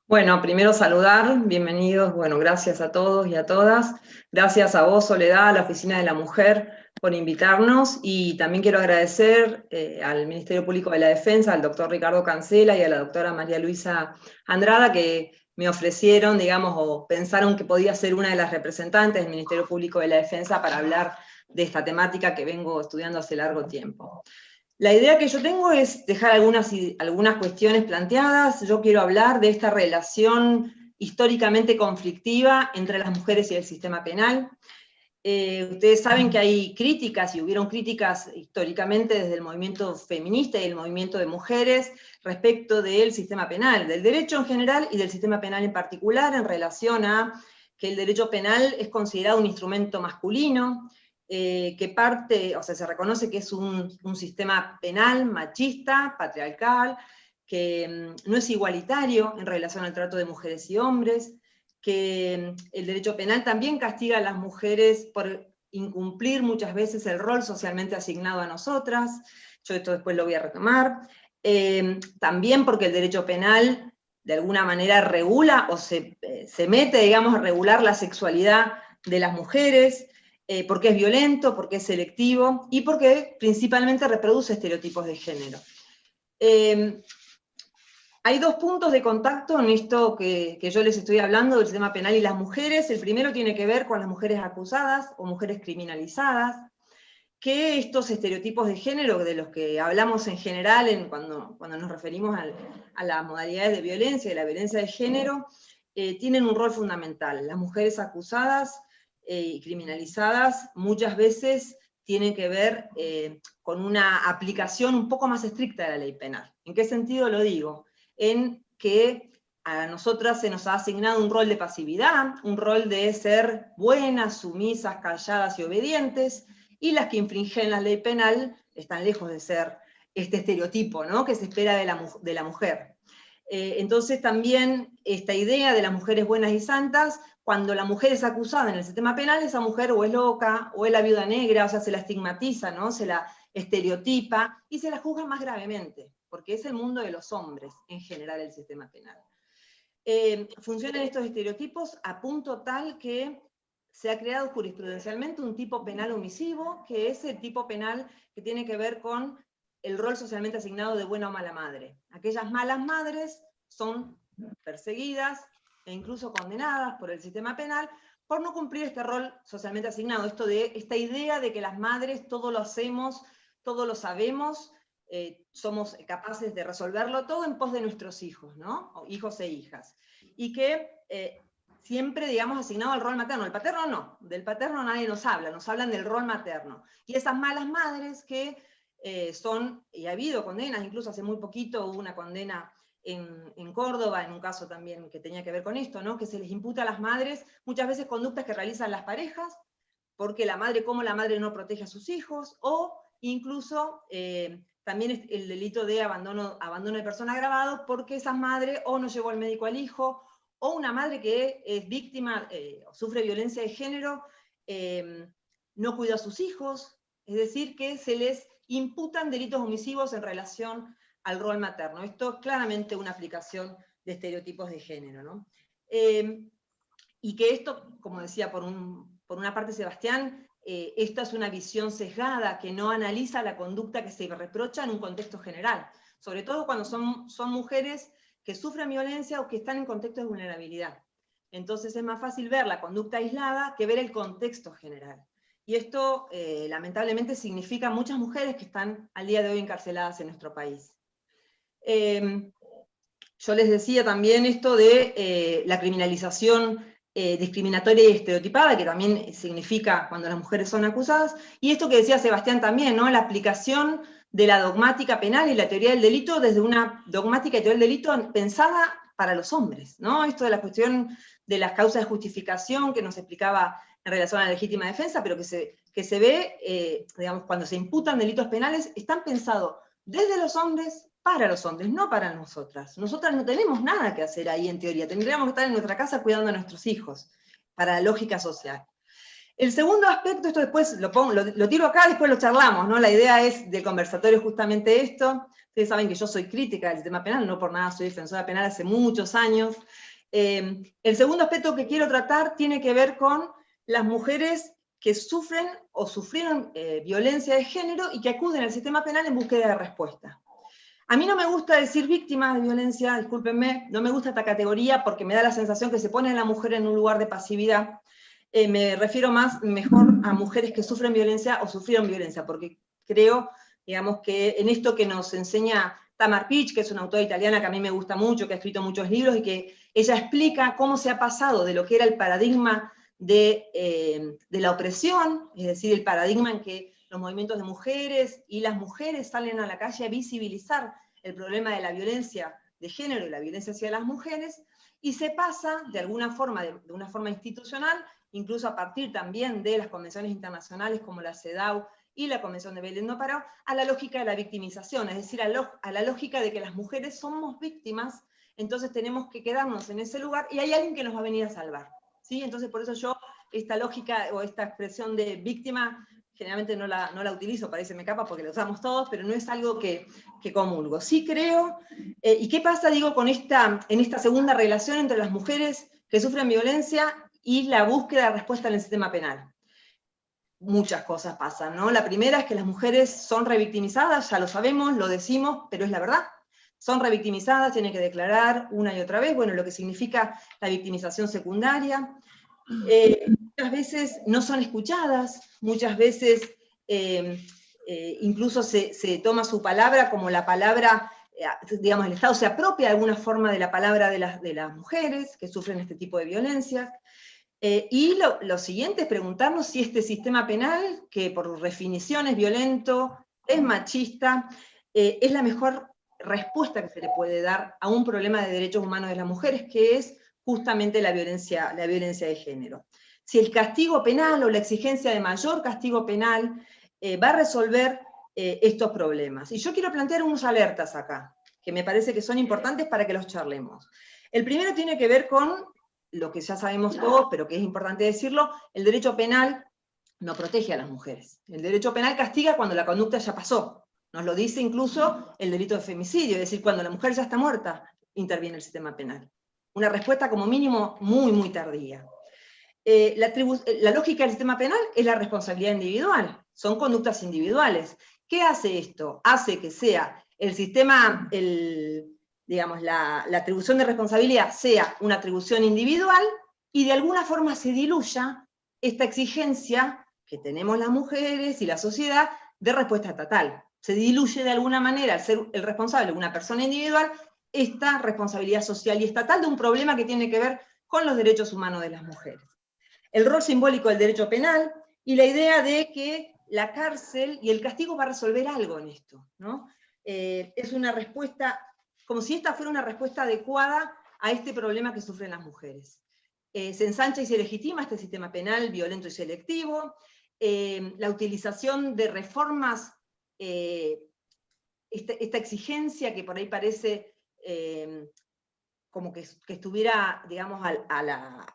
Bueno, primero saludar, bienvenidos, bueno, gracias a todos y a todas. Gracias a vos, Soledad, a la Oficina de la Mujer, por invitarnos, y también quiero agradecer al Ministerio Público de la Defensa, al doctor Ricardo Cancela y a la doctora María Luisa Andrada, que me ofrecieron, digamos, o pensaron que podía ser una de las representantes del Ministerio Público de la Defensa para hablar de esta temática que vengo estudiando hace largo tiempo. La idea que yo tengo es dejar algunas cuestiones planteadas. Yo quiero hablar de esta relación históricamente conflictiva entre las mujeres y el sistema penal. Ustedes saben que hay críticas, y hubieron críticas históricamente desde el movimiento feminista y el movimiento de mujeres respecto del sistema penal, del derecho en general y del sistema penal en particular, en relación a que el derecho penal es considerado un instrumento masculino, que parte, o sea, se reconoce que es un sistema penal machista, patriarcal, que no es igualitario en relación al trato de mujeres y hombres, que el derecho penal también castiga a las mujeres por incumplir muchas veces el rol socialmente asignado a nosotras. Yo esto después lo voy a retomar. También porque el derecho penal de alguna manera regula o se mete, digamos, a regular la sexualidad de las mujeres, porque es violento, porque es selectivo, y porque principalmente reproduce estereotipos de género. Hay dos puntos de contacto en esto que yo les estoy hablando del sistema penal y las mujeres. El primero tiene que ver con las mujeres acusadas o mujeres criminalizadas, que estos estereotipos de género, de los que hablamos en general cuando nos referimos a las modalidades de violencia y la violencia de género, tienen un rol fundamental. Las mujeres acusadas y criminalizadas muchas veces tienen que ver con una aplicación un poco más estricta de la ley penal. ¿En qué sentido lo digo? En que a nosotras se nos ha asignado un rol de pasividad, un rol de ser buenas, sumisas, calladas y obedientes, y las que infringen la ley penal están lejos de ser este estereotipo, ¿no?, que se espera de la mujer. Entonces también esta idea de las mujeres buenas y santas, cuando la mujer es acusada en el sistema penal, esa mujer o es loca, o es la viuda negra, o sea, se la estigmatiza, ¿no?, se la estereotipa, y se la juzga más gravemente, porque es el mundo de los hombres, en general, el sistema penal. Funcionan estos estereotipos a punto tal que se ha creado jurisprudencialmente un tipo penal omisivo, que es el tipo penal que tiene que ver con el rol socialmente asignado de buena o mala madre. Aquellas malas madres son perseguidas e incluso condenadas por el sistema penal por no cumplir este rol socialmente asignado, esta idea de que las madres todo lo hacemos, todo lo sabemos, somos capaces de resolverlo todo en pos de nuestros hijos, ¿no?, o hijos e hijas, y que siempre, digamos, asignado al rol materno. El paterno no, del paterno nadie nos hablan del rol materno. Y esas malas madres que son, y ha habido condenas, incluso hace muy poquito hubo una condena en Córdoba, en un caso también que tenía que ver con esto, ¿no? Que se les imputa a las madres muchas veces conductas que realizan las parejas, porque como la madre no protege a sus hijos, o incluso también el delito de abandono de persona agravado, porque esa madre o no llevó al médico al hijo, o una madre que es víctima o sufre violencia de género, no cuidó a sus hijos, es decir, que se les imputan delitos omisivos en relación al rol materno. Esto es claramente una aplicación de estereotipos de género, ¿no? Y que esto, como decía por una parte Sebastián, esta es una visión sesgada que no analiza la conducta que se reprocha en un contexto general, sobre todo cuando son mujeres que sufren violencia o que están en contextos de vulnerabilidad. Entonces es más fácil ver la conducta aislada que ver el contexto general. Y esto, lamentablemente, significa muchas mujeres que están al día de hoy encarceladas en nuestro país. Yo les decía también esto de la criminalización discriminatoria y estereotipada, que también significa cuando las mujeres son acusadas, y esto que decía Sebastián también, ¿no? La aplicación de la dogmática penal y la teoría del delito desde una dogmática y teoría del delito pensada para los hombres, ¿no? Esto de la cuestión de las causas de justificación que nos explicaba en relación a la legítima defensa, pero que se ve, digamos, cuando se imputan delitos penales, están pensados desde los hombres, para los hombres, no para nosotras. Nosotras no tenemos nada que hacer ahí en teoría, tendríamos que estar en nuestra casa cuidando a nuestros hijos, para la lógica social. El segundo aspecto, esto después lo tiro acá, después lo charlamos, ¿no? La idea es del conversatorio justamente esto. Ustedes saben que yo soy crítica del sistema penal, no por nada soy defensora penal hace muchos años. El segundo aspecto que quiero tratar tiene que ver con las mujeres que sufren o sufrieron violencia de género y que acuden al sistema penal en búsqueda de respuesta. A mí no me gusta decir víctima de violencia, discúlpenme, no me gusta esta categoría porque me da la sensación que se pone a la mujer en un lugar de pasividad. Me refiero mejor a mujeres que sufren violencia o sufrieron violencia, porque creo, digamos, que en esto que nos enseña Tamar Pich, que es una autora italiana que a mí me gusta mucho, que ha escrito muchos libros, y que ella explica cómo se ha pasado de lo que era el paradigma de la opresión, es decir, el paradigma en que los movimientos de mujeres y las mujeres salen a la calle a visibilizar el problema de la violencia de género y la violencia hacia las mujeres, y se pasa de alguna forma, de una forma institucional, incluso a partir también de las convenciones internacionales como la CEDAW y la Convención de Belén do Pará, a la lógica de la victimización, es decir, a la lógica de que las mujeres somos víctimas, entonces tenemos que quedarnos en ese lugar y hay alguien que nos va a venir a salvar, ¿sí? Entonces por eso yo esta lógica o esta expresión de víctima generalmente no la utilizo, parece me capa porque la usamos todos, pero no es algo que comulgo. Sí creo, ¿y qué pasa, digo, en esta segunda relación entre las mujeres que sufren violencia y la búsqueda de respuesta en el sistema penal? Muchas cosas pasan, ¿no? La primera es que las mujeres son revictimizadas, ya lo sabemos, lo decimos, pero es la verdad. Son revictimizadas, tienen que declarar una y otra vez, bueno, lo que significa la victimización secundaria. Muchas veces no son escuchadas, muchas veces incluso se toma su palabra como la palabra, digamos, el Estado se apropia de alguna forma de la palabra de las mujeres que sufren este tipo de violencias. Y lo siguiente es preguntarnos si este sistema penal, que por definición es violento, es machista, es la mejor respuesta que se le puede dar a un problema de derechos humanos de las mujeres, que es justamente la violencia de género. Si el castigo penal o la exigencia de mayor castigo penal va a resolver estos problemas. Y yo quiero plantear unos alertas acá, que me parece que son importantes para que los charlemos. El primero tiene que ver con lo que ya sabemos todos, pero que es importante decirlo: el derecho penal no protege a las mujeres. El derecho penal castiga cuando la conducta ya pasó. Nos lo dice incluso el delito de femicidio, es decir, cuando la mujer ya está muerta, interviene el sistema penal. Una respuesta como mínimo muy, muy tardía. La lógica del sistema penal es la responsabilidad individual, son conductas individuales. ¿Qué hace esto? Hace que sea el sistema, digamos, la atribución de responsabilidad sea una atribución individual y de alguna forma se diluya esta exigencia que tenemos las mujeres y la sociedad de respuesta estatal. Se diluye de alguna manera, al ser el responsable una persona individual, esta responsabilidad social y estatal de un problema que tiene que ver con los derechos humanos de las mujeres. El rol simbólico del derecho penal y la idea de que la cárcel y el castigo va a resolver algo en esto, ¿no? Es una respuesta como si esta fuera una respuesta adecuada a este problema que sufren las mujeres. Se ensancha y se legitima este sistema penal violento y selectivo, la utilización de reformas, esta exigencia que por ahí parece como que estuviera, digamos,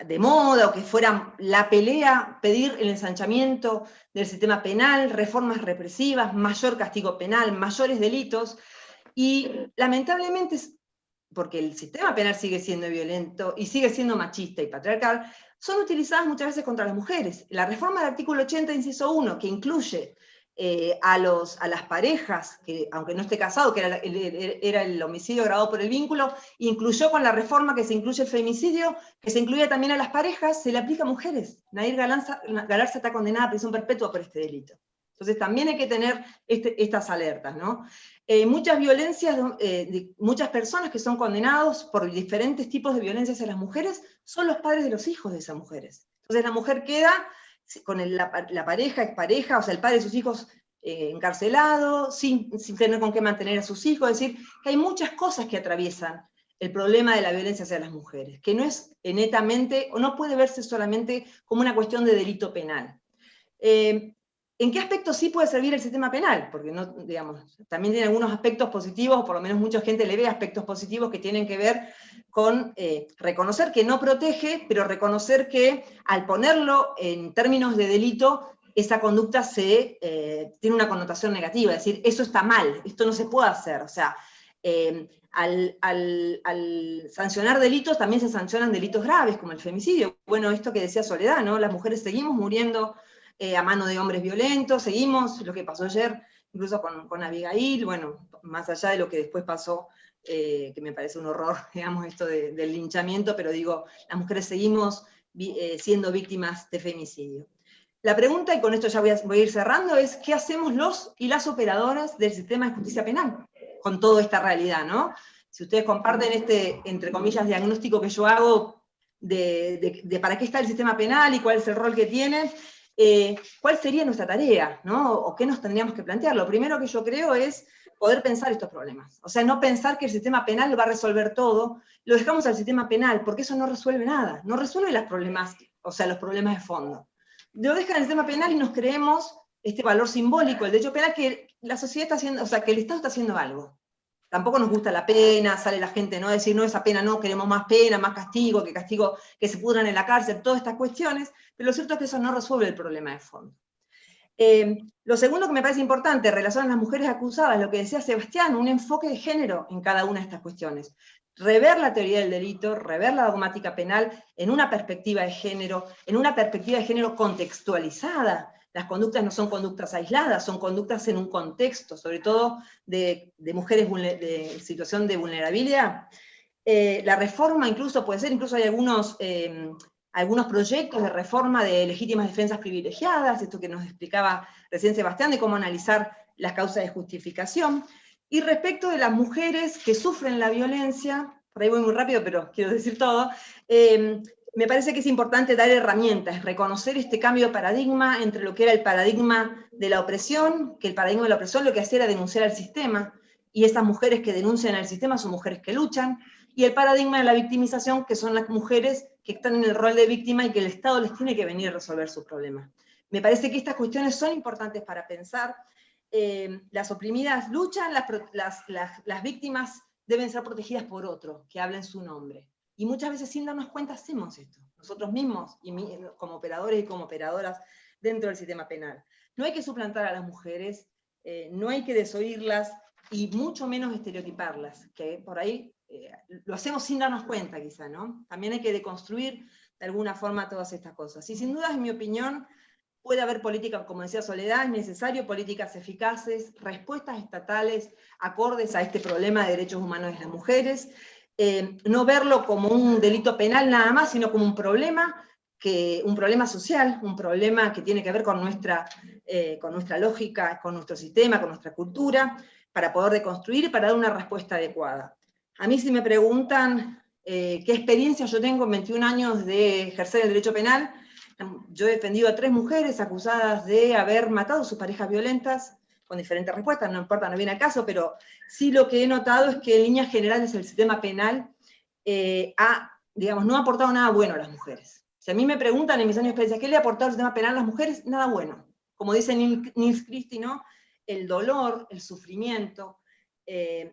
de moda, o que fuera la pelea, pedir el ensanchamiento del sistema penal, reformas represivas, mayor castigo penal, mayores delitos, y lamentablemente, porque el sistema penal sigue siendo violento y sigue siendo machista y patriarcal, son utilizadas muchas veces contra las mujeres. La reforma del artículo 80, inciso 1, que incluye a las parejas, que aunque no esté casado, que era el homicidio agravado por el vínculo, incluyó con la reforma que se incluye el femicidio, que se incluye también a las parejas, se le aplica a mujeres. Nair Galarza está condenada a prisión perpetua por este delito. Entonces también hay que tener estas alertas, ¿no? Muchas violencias, muchas personas que son condenados por diferentes tipos de violencias a las mujeres son los padres de los hijos de esas mujeres. Entonces la mujer queda con la pareja, expareja, o sea, el padre de sus hijos encarcelado, sin tener con qué mantener a sus hijos. Es decir, que hay muchas cosas que atraviesan el problema de la violencia hacia las mujeres, que no es netamente, o no puede verse solamente como una cuestión de delito penal. ¿En qué aspectos sí puede servir el sistema penal? Porque no, digamos, también tiene algunos aspectos positivos, o por lo menos mucha gente le ve aspectos positivos que tienen que ver con reconocer que no protege, pero reconocer que al ponerlo en términos de delito, esa conducta tiene una connotación negativa, es decir, eso está mal, esto no se puede hacer. O sea, al sancionar delitos, también se sancionan delitos graves, como el femicidio. Bueno, esto que decía Soledad, ¿no? Las mujeres seguimos muriendo a mano de hombres violentos, seguimos lo que pasó ayer, incluso con Abigail, bueno, más allá de lo que después pasó, que me parece un horror, digamos, esto del linchamiento, pero digo, las mujeres seguimos siendo víctimas de femicidio. La pregunta, y con esto ya voy a ir cerrando, es ¿qué hacemos los y las operadoras del sistema de justicia penal con toda esta realidad, ¿no? Si ustedes comparten este, entre comillas, diagnóstico que yo hago de para qué está el sistema penal y cuál es el rol que tiene, ¿cuál sería nuestra tarea, ¿no? O qué nos tendríamos que plantear? Lo primero que yo creo es poder pensar estos problemas. O sea, no pensar que el sistema penal lo va a resolver todo, lo dejamos al sistema penal, porque eso no resuelve nada, no resuelve los problemas, o sea, los problemas de fondo. Lo dejan el sistema penal y nos creemos este valor simbólico, el derecho penal, que la sociedad está haciendo, o sea, que el Estado está haciendo algo. Tampoco nos gusta la pena, sale la gente, ¿no? Decir, no, esa pena no, queremos más pena, más castigo, que se pudran en la cárcel, todas estas cuestiones, pero lo cierto es que eso no resuelve el problema de fondo. Lo segundo que me parece importante, en relación a las mujeres acusadas, lo que decía Sebastián, un enfoque de género en cada una de estas cuestiones. Rever la teoría del delito, rever la dogmática penal en una perspectiva de género contextualizada. Las conductas no son conductas aisladas, son conductas en un contexto, sobre todo de mujeres de situación de vulnerabilidad. La reforma incluso puede ser, incluso hay algunos proyectos de reforma de legítimas defensas privilegiadas, esto que nos explicaba recién Sebastián, de cómo analizar las causas de justificación. Y respecto de las mujeres que sufren la violencia, por ahí voy muy rápido, pero quiero decir todo, me parece que es importante dar herramientas, reconocer este cambio de paradigma entre lo que era el paradigma de la opresión, que el paradigma de la opresión lo que hacía era denunciar al sistema, y esas mujeres que denuncian al sistema son mujeres que luchan, y el paradigma de la victimización, que son las mujeres que están en el rol de víctima y que el Estado les tiene que venir a resolver sus problemas. Me parece que estas cuestiones son importantes para pensar. Las oprimidas luchan, las víctimas deben ser protegidas por otro, que hablen su nombre. Y muchas veces sin darnos cuenta hacemos esto, nosotros mismos, como operadores y como operadoras dentro del sistema penal. No hay que suplantar a las mujeres, no hay que desoírlas, y mucho menos estereotiparlas, que por ahí lo hacemos sin darnos cuenta quizá, ¿no? También hay que deconstruir de alguna forma todas estas cosas. Y sin duda, en mi opinión, puede haber políticas, como decía Soledad, es necesario políticas eficaces, respuestas estatales acordes a este problema de derechos humanos de las mujeres, no verlo como un delito penal nada más, sino como un problema social, un problema que tiene que ver con nuestra lógica, con nuestro sistema, con nuestra cultura, para poder deconstruir y para dar una respuesta adecuada. A mí si me preguntan qué experiencia yo tengo en 21 años de ejercer el derecho penal, yo he defendido a 3 mujeres acusadas de haber matado a sus parejas violentas, con diferentes respuestas, no importa, no viene al caso, pero sí lo que he notado es que en líneas generales el sistema penal digamos, no ha aportado nada bueno a las mujeres. Si a mí me preguntan en mis años de experiencia, ¿qué le ha aportado el sistema penal a las mujeres? Nada bueno. Como dice Nils Christie, ¿no? El dolor, el sufrimiento,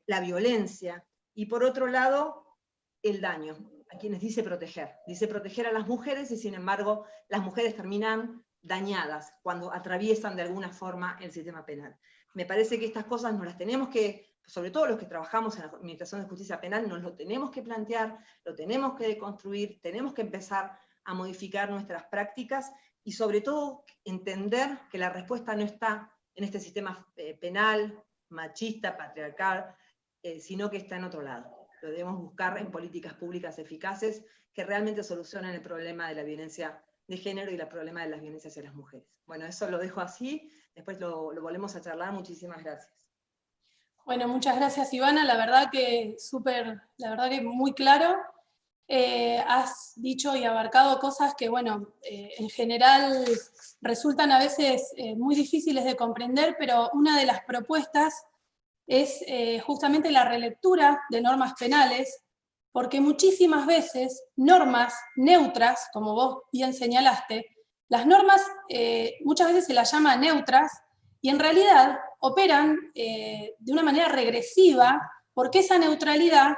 la violencia, y por otro lado, el daño, a quienes dice proteger a las mujeres, y sin embargo, las mujeres terminan dañadas cuando atraviesan de alguna forma el sistema penal. Me parece que estas cosas nos las tenemos que, sobre todo los que trabajamos en la Administración de Justicia Penal, nos lo tenemos que plantear, lo tenemos que deconstruir, tenemos que empezar a modificar nuestras prácticas, y sobre todo entender que la respuesta no está en este sistema penal, machista, patriarcal, sino que está en otro lado. Lo debemos buscar en políticas públicas eficaces que realmente solucionen el problema de la violencia de género y el problema de las violencias hacia las mujeres. Bueno, eso lo dejo así, después lo volvemos a charlar. Muchísimas gracias. Bueno, muchas gracias, Ivana, la verdad que muy claro. Has dicho y abarcado cosas que, bueno, en general resultan a veces muy difíciles de comprender, pero una de las propuestas es justamente la relectura de normas penales, porque muchísimas veces normas neutras, como vos bien señalaste, las normas muchas veces se las llama neutras, y en realidad operan de una manera regresiva, porque esa neutralidad,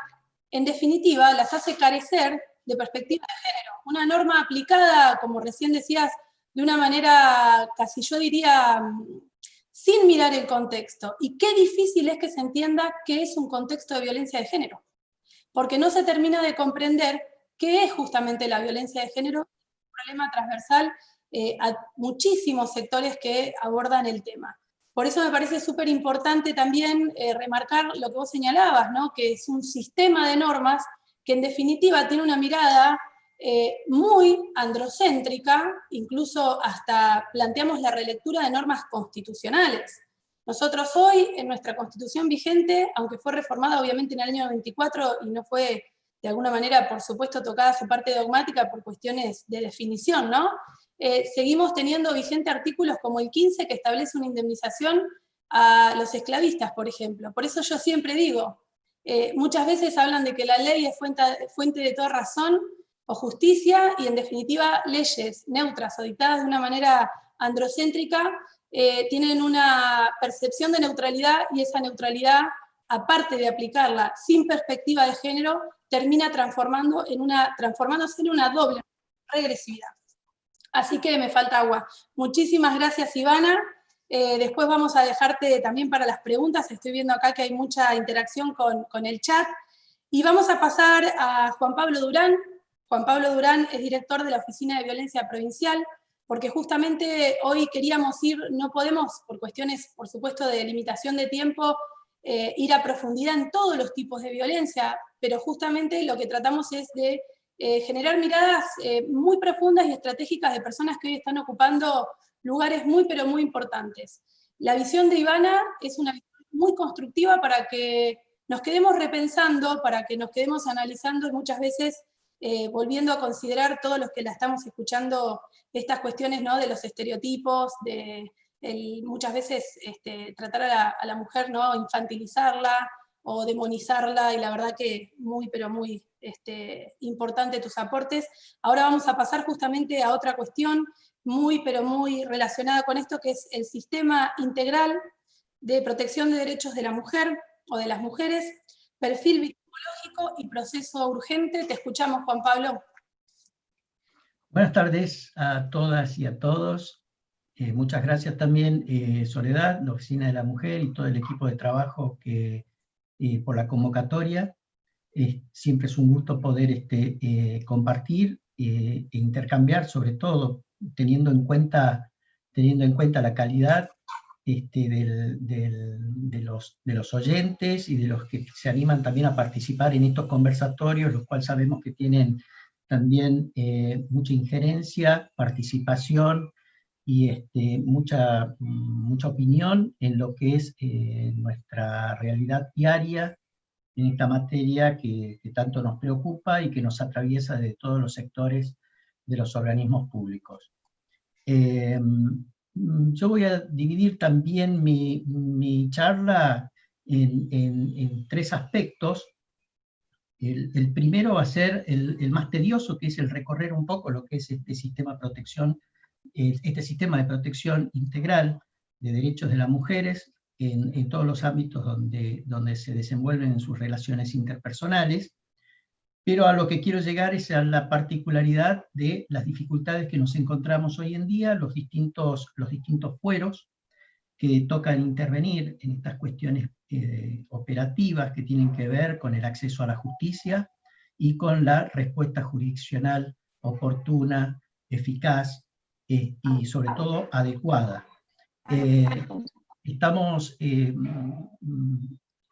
en definitiva, las hace carecer de perspectiva de género. Una norma aplicada, como recién decías, de una manera casi yo diría sin mirar el contexto. Y qué difícil es que se entienda qué es un contexto de violencia de género, porque no se termina de comprender qué es justamente la violencia de género, un problema transversal a muchísimos sectores que abordan el tema. Por eso me parece súper importante también remarcar lo que vos señalabas, ¿no? Que es un sistema de normas que en definitiva tiene una mirada muy androcéntrica, incluso hasta planteamos la relectura de normas constitucionales. Nosotros hoy, en nuestra Constitución vigente, aunque fue reformada obviamente en el año 94 y no fue de alguna manera, por supuesto, tocada su parte dogmática por cuestiones de definición, ¿no? Seguimos teniendo vigente artículos como el 15 que establece una indemnización a los esclavistas, por ejemplo. Por eso yo siempre digo, muchas veces hablan de que la ley es fuente de toda razón o justicia, y en definitiva leyes neutras o dictadas de una manera androcéntrica tienen una percepción de neutralidad, y esa neutralidad, aparte de aplicarla sin perspectiva de género, termina transformándose en una doble regresividad. Así que me falta agua. Muchísimas gracias, Ivana. Después vamos a dejarte también para las preguntas. Estoy viendo acá que hay mucha interacción con el chat. Y vamos a pasar a Juan Pablo Durán. Juan Pablo Durán es director de la Oficina de Violencia Provincial, porque justamente hoy queríamos no podemos, por cuestiones, por supuesto, de limitación de tiempo, ir a profundidad en todos los tipos de violencia, pero justamente lo que tratamos es de generar miradas muy profundas y estratégicas de personas que hoy están ocupando lugares muy, pero muy importantes. La visión de Ivana es una visión muy constructiva para que nos quedemos repensando, para que nos quedemos analizando y muchas veces volviendo a considerar todos los que la estamos escuchando estas cuestiones, ¿no? De los estereotipos, de muchas veces tratar a la mujer, ¿no? Infantilizarla o demonizarla, y la verdad que muy, pero muy importante tus aportes. Ahora vamos a pasar justamente a otra cuestión muy, pero muy relacionada con esto, que es el sistema integral de protección de derechos de la mujer o de las mujeres, perfil victimológico y proceso urgente. Te escuchamos, Juan Pablo. Buenas tardes a todas y a todos. Muchas gracias también, Soledad, la Oficina de la Mujer y todo el equipo de trabajo por la convocatoria. Siempre es un gusto poder compartir e intercambiar, sobre todo teniendo en cuenta la calidad de los oyentes y de los que se animan también a participar en estos conversatorios, los cuales sabemos que tienen también mucha injerencia, participación y mucha opinión en lo que es nuestra realidad diaria en esta materia que tanto nos preocupa y que nos atraviesa de todos los sectores de los organismos públicos. Yo voy a dividir también mi charla en tres aspectos. El primero va a ser el más tedioso, que es el recorrer un poco lo que es este sistema de protección, este sistema de protección integral de derechos de las mujeres en todos los ámbitos donde se desenvuelven en sus relaciones interpersonales. Pero a lo que quiero llegar es a la particularidad de las dificultades que nos encontramos hoy en día, los distintos fueros que tocan intervenir en estas cuestiones operativas que tienen que ver con el acceso a la justicia y con la respuesta jurisdiccional oportuna, eficaz y sobre todo adecuada.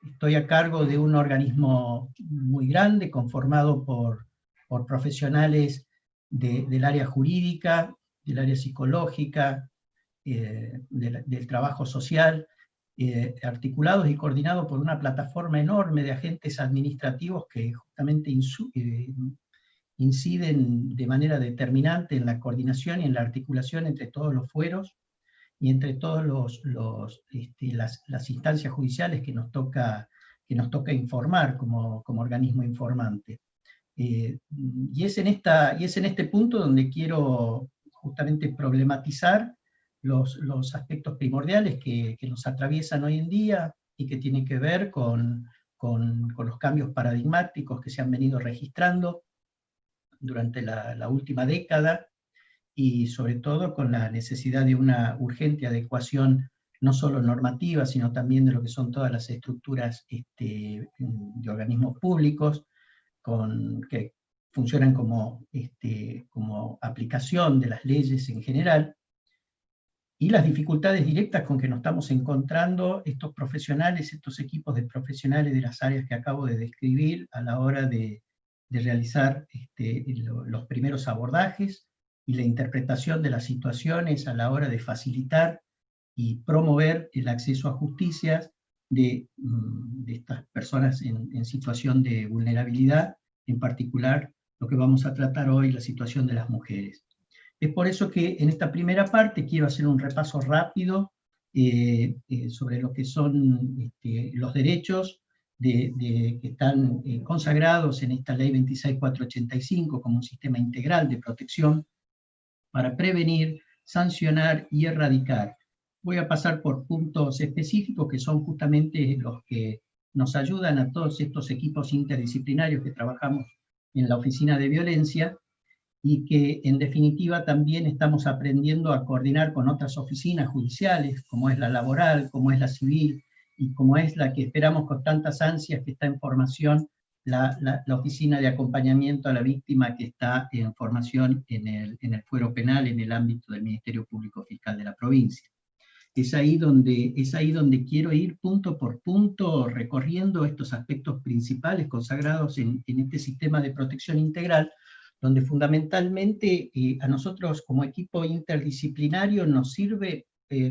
Estoy a cargo de un organismo muy grande, conformado por profesionales del área jurídica, del área psicológica, del trabajo social, articulados y coordinados por una plataforma enorme de agentes administrativos que justamente inciden de manera determinante en la coordinación y en la articulación entre todos los fueros y entre todas las instancias judiciales que nos toca informar como organismo informante. Y es en este punto donde quiero justamente problematizar los aspectos primordiales que nos atraviesan hoy en día y que tienen que ver con los cambios paradigmáticos que se han venido registrando durante la última década, y sobre todo con la necesidad de una urgente adecuación no solo normativa, sino también de lo que son todas las estructuras de organismos públicos, que funcionan como aplicación de las leyes en general, y las dificultades directas con que nos estamos encontrando estos profesionales, estos equipos de profesionales de las áreas que acabo de describir a la hora de realizar los primeros abordajes y la interpretación de las situaciones a la hora de facilitar y promover el acceso a justicias de estas personas en situación de vulnerabilidad, en particular lo que vamos a tratar hoy, la situación de las mujeres. Es por eso que en esta primera parte quiero hacer un repaso rápido sobre lo que son los derechos que están consagrados en esta Ley 26485 como un sistema integral de protección para prevenir, sancionar y erradicar. Voy a pasar por puntos específicos que son justamente los que nos ayudan a todos estos equipos interdisciplinarios que trabajamos en la Oficina de Violencia, y que en definitiva también estamos aprendiendo a coordinar con otras oficinas judiciales, como es la laboral, como es la civil, y como es la que esperamos con tantas ansias que está en formación, la oficina de acompañamiento a la víctima, que está en formación en el fuero penal, en el ámbito del Ministerio Público Fiscal de la provincia. Es ahí donde quiero ir punto por punto, recorriendo estos aspectos principales consagrados en este sistema de protección integral, donde fundamentalmente a nosotros como equipo interdisciplinario nos sirve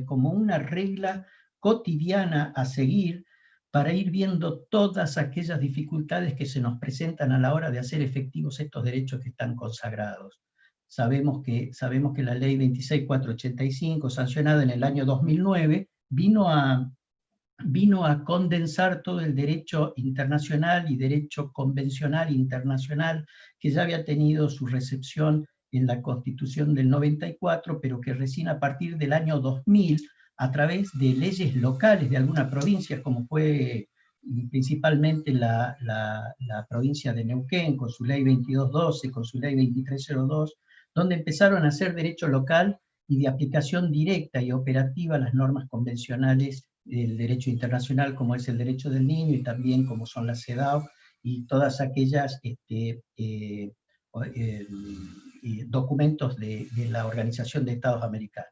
como una regla cotidiana a seguir para ir viendo todas aquellas dificultades que se nos presentan a la hora de hacer efectivos estos derechos que están consagrados. Sabemos que la Ley 26485, sancionada en el año 2009, vino a condensar todo el derecho internacional y derecho convencional internacional que ya había tenido su recepción en la Constitución del 94, pero que recién a partir del año 2000, a través de leyes locales de alguna provincia, como fue principalmente la provincia de Neuquén, con su ley 2212, con su ley 2302, donde empezaron a hacer derecho local y de aplicación directa y operativa a las normas convencionales del derecho internacional, como es el derecho del niño, y también como son las CEDAW, y todas aquellas documentos de la Organización de Estados Americanos.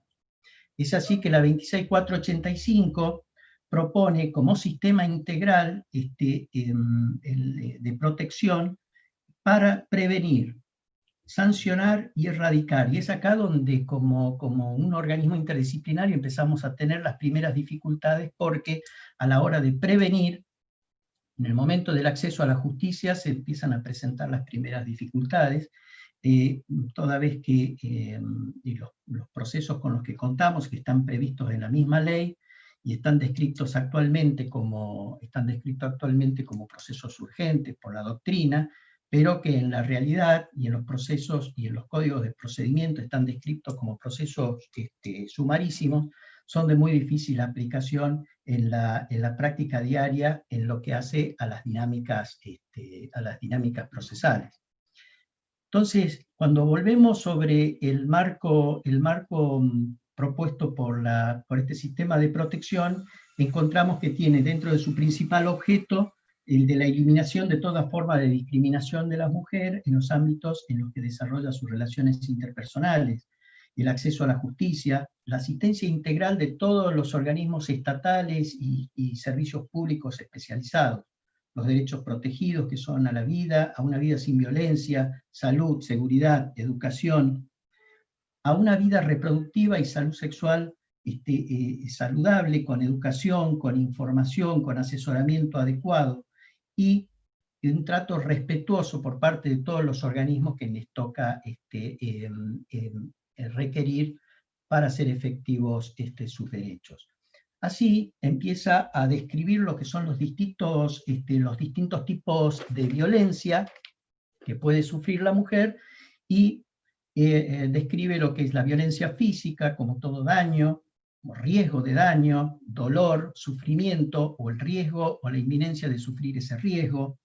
Es así que la 26485 propone como sistema integral de protección para prevenir, sancionar y erradicar. Y es acá donde como un organismo interdisciplinario empezamos a tener las primeras dificultades, porque a la hora de prevenir, en el momento del acceso a la justicia se empiezan a presentar las primeras dificultades, toda vez que los procesos con los que contamos, que están previstos en la misma ley, y están descritos actualmente como procesos urgentes por la doctrina, pero que en la realidad y en los procesos y en los códigos de procedimiento están descritos como procesos sumarísimos, son de muy difícil aplicación en la práctica diaria en lo que hace a las dinámicas procesales. Entonces, cuando volvemos sobre el marco propuesto por este sistema de protección, encontramos que tiene dentro de su principal objeto el de la eliminación de toda forma de discriminación de la mujer en los ámbitos en los que desarrolla sus relaciones interpersonales, el acceso a la justicia, la asistencia integral de todos los organismos estatales y servicios públicos especializados, los derechos protegidos que son a la vida, a una vida sin violencia, salud, seguridad, educación, a una vida reproductiva y salud sexual saludable, con educación, con información, con asesoramiento adecuado, y un trato respetuoso por parte de todos los organismos que les toca requerir para hacer efectivos sus derechos. Así empieza a describir lo que son los distintos tipos de violencia que puede sufrir la mujer, y describe lo que es la violencia física como todo daño, como riesgo de daño, dolor, sufrimiento, o el riesgo o la inminencia de sufrir ese riesgo,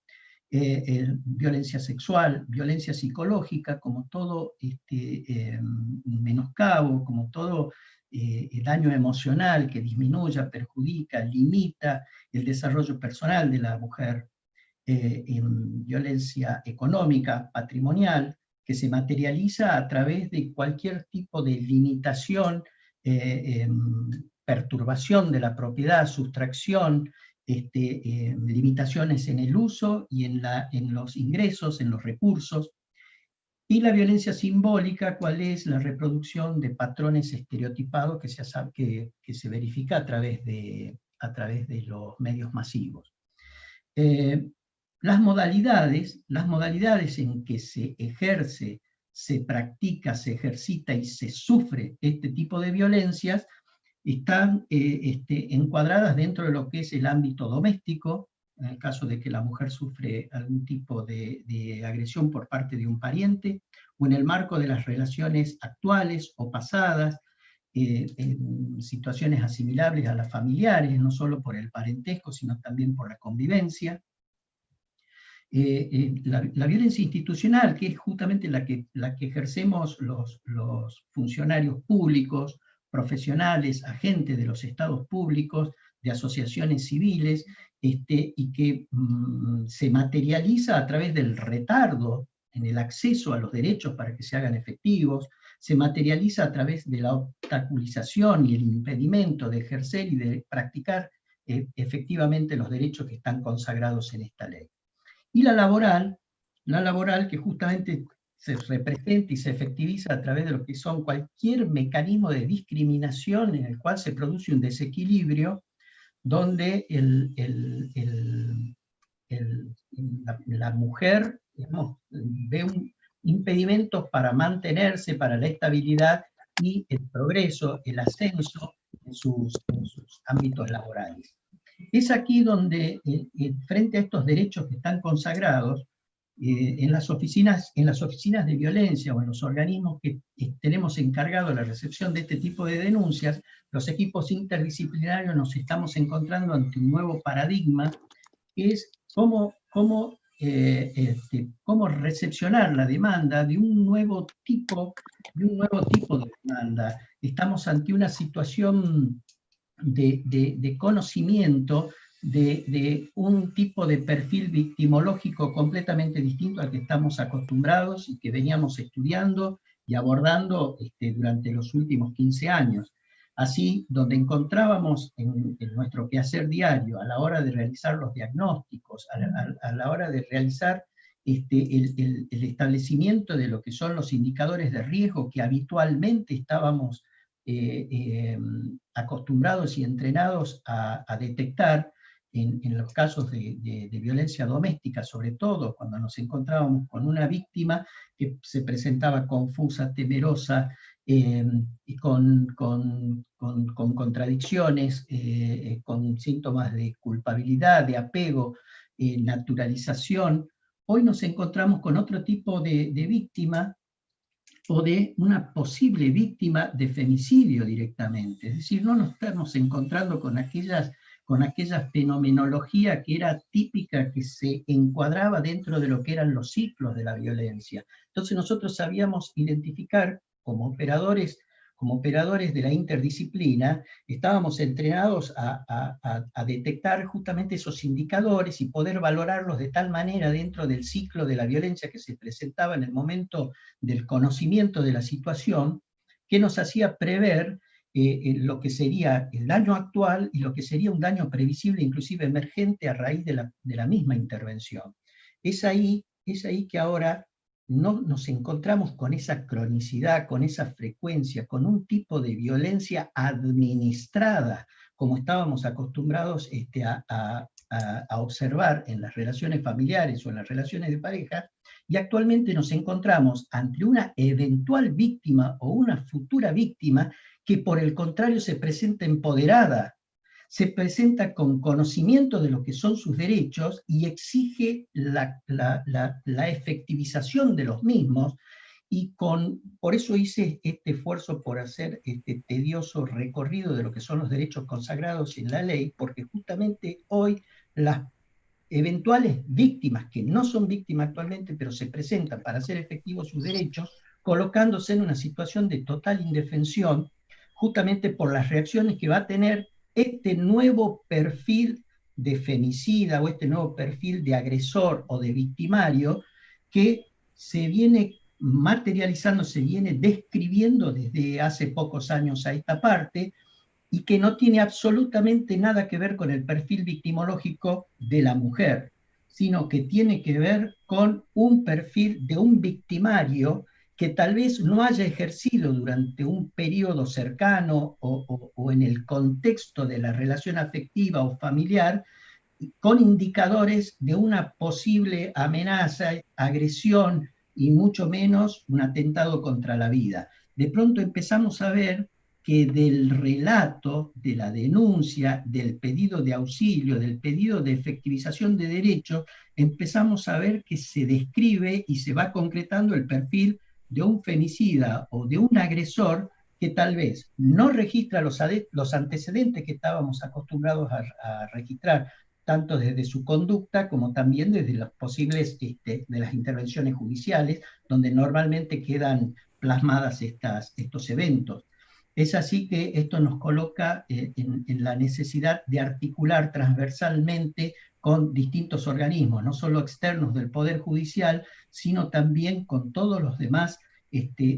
violencia sexual, violencia psicológica, como todo menoscabo, como todo daño emocional que disminuya, perjudica, limita el desarrollo personal de la mujer, violencia económica, patrimonial, que se materializa a través de cualquier tipo de limitación, perturbación de la propiedad, sustracción, limitaciones en el uso y en los ingresos, en los recursos. Y la violencia simbólica, ¿cuál es? La reproducción de patrones estereotipados que se verifica a través de los medios masivos. Las modalidades en que se ejerce, se practica, se ejercita y se sufre este tipo de violencias están encuadradas dentro de lo que es el ámbito doméstico, en el caso de que la mujer sufre algún tipo de agresión por parte de un pariente, o en el marco de las relaciones actuales o pasadas, en situaciones asimilables a las familiares, no solo por el parentesco, sino también por la convivencia. La violencia institucional, que es justamente la que ejercemos los funcionarios públicos, profesionales, agentes de los estados públicos, de asociaciones civiles, y que se materializa a través del retardo en el acceso a los derechos para que se hagan efectivos, se materializa a través de la obstaculización y el impedimento de ejercer y de practicar efectivamente los derechos que están consagrados en esta ley. Y la laboral que justamente se representa y se efectiviza a través de lo que son cualquier mecanismo de discriminación en el cual se produce un desequilibrio, donde la mujer, digamos, ve impedimentos para mantenerse, para la estabilidad y el progreso, el ascenso en sus ámbitos laborales. Es aquí donde, frente a estos derechos que están consagrados, en las oficinas de violencia o en los organismos que tenemos encargado la recepción de este tipo de denuncias, los equipos interdisciplinarios nos estamos encontrando ante un nuevo paradigma, que es cómo recepcionar la demanda de un nuevo tipo de demanda. Estamos ante una situación de conocimiento de un tipo de perfil victimológico completamente distinto al que estamos acostumbrados y que veníamos estudiando y abordando durante los últimos 15 años. Así, donde encontrábamos en nuestro quehacer diario, a la hora de realizar los diagnósticos, a la hora de realizar el establecimiento de lo que son los indicadores de riesgo que habitualmente estábamos acostumbrados y entrenados a detectar, en los casos de violencia doméstica, sobre todo cuando nos encontrábamos con una víctima que se presentaba confusa, temerosa, y con contradicciones, con síntomas de culpabilidad, de apego, naturalización. Hoy nos encontramos con otro tipo de víctima, o de una posible víctima de femicidio directamente. Es decir, no nos estamos encontrando con aquella fenomenología que era típica, que se encuadraba dentro de lo que eran los ciclos de la violencia. Entonces nosotros sabíamos identificar como operadores de la interdisciplina, estábamos entrenados a detectar justamente esos indicadores y poder valorarlos de tal manera dentro del ciclo de la violencia que se presentaba en el momento del conocimiento de la situación, que nos hacía prever lo que sería el daño actual y lo que sería un daño previsible, inclusive emergente a raíz de la misma intervención. Es ahí que ahora no nos encontramos con esa cronicidad, con esa frecuencia, con un tipo de violencia administrada, como estábamos acostumbrados a observar en las relaciones familiares o en las relaciones de pareja, y actualmente nos encontramos ante una eventual víctima o una futura víctima que por el contrario se presenta empoderada, se presenta con conocimiento de lo que son sus derechos y exige la efectivización de los mismos, y por eso hice este esfuerzo por hacer este tedioso recorrido de lo que son los derechos consagrados en la ley, porque justamente hoy las eventuales víctimas, que no son víctimas actualmente, pero se presentan para hacer efectivos sus derechos, colocándose en una situación de total indefensión, justamente por las reacciones que va a tener este nuevo perfil de femicida o este nuevo perfil de agresor o de victimario que se viene materializando, se viene describiendo desde hace pocos años a esta parte, y que no tiene absolutamente nada que ver con el perfil victimológico de la mujer, sino que tiene que ver con un perfil de un victimario que tal vez no haya ejercido durante un periodo cercano o en el contexto de la relación afectiva o familiar, con indicadores de una posible amenaza, agresión y mucho menos un atentado contra la vida. De pronto empezamos a ver que del relato, de la denuncia, del pedido de auxilio, del pedido de efectivización de derechos, empezamos a ver que se describe y se va concretando el perfil de un femicida o de un agresor que tal vez no registra los antecedentes que estábamos acostumbrados a registrar, tanto desde su conducta como también desde los posibles de las intervenciones judiciales, donde normalmente quedan plasmadas estos eventos. Es así que esto nos coloca en la necesidad de articular transversalmente con distintos organismos, no solo externos del Poder Judicial, sino también con todos los demás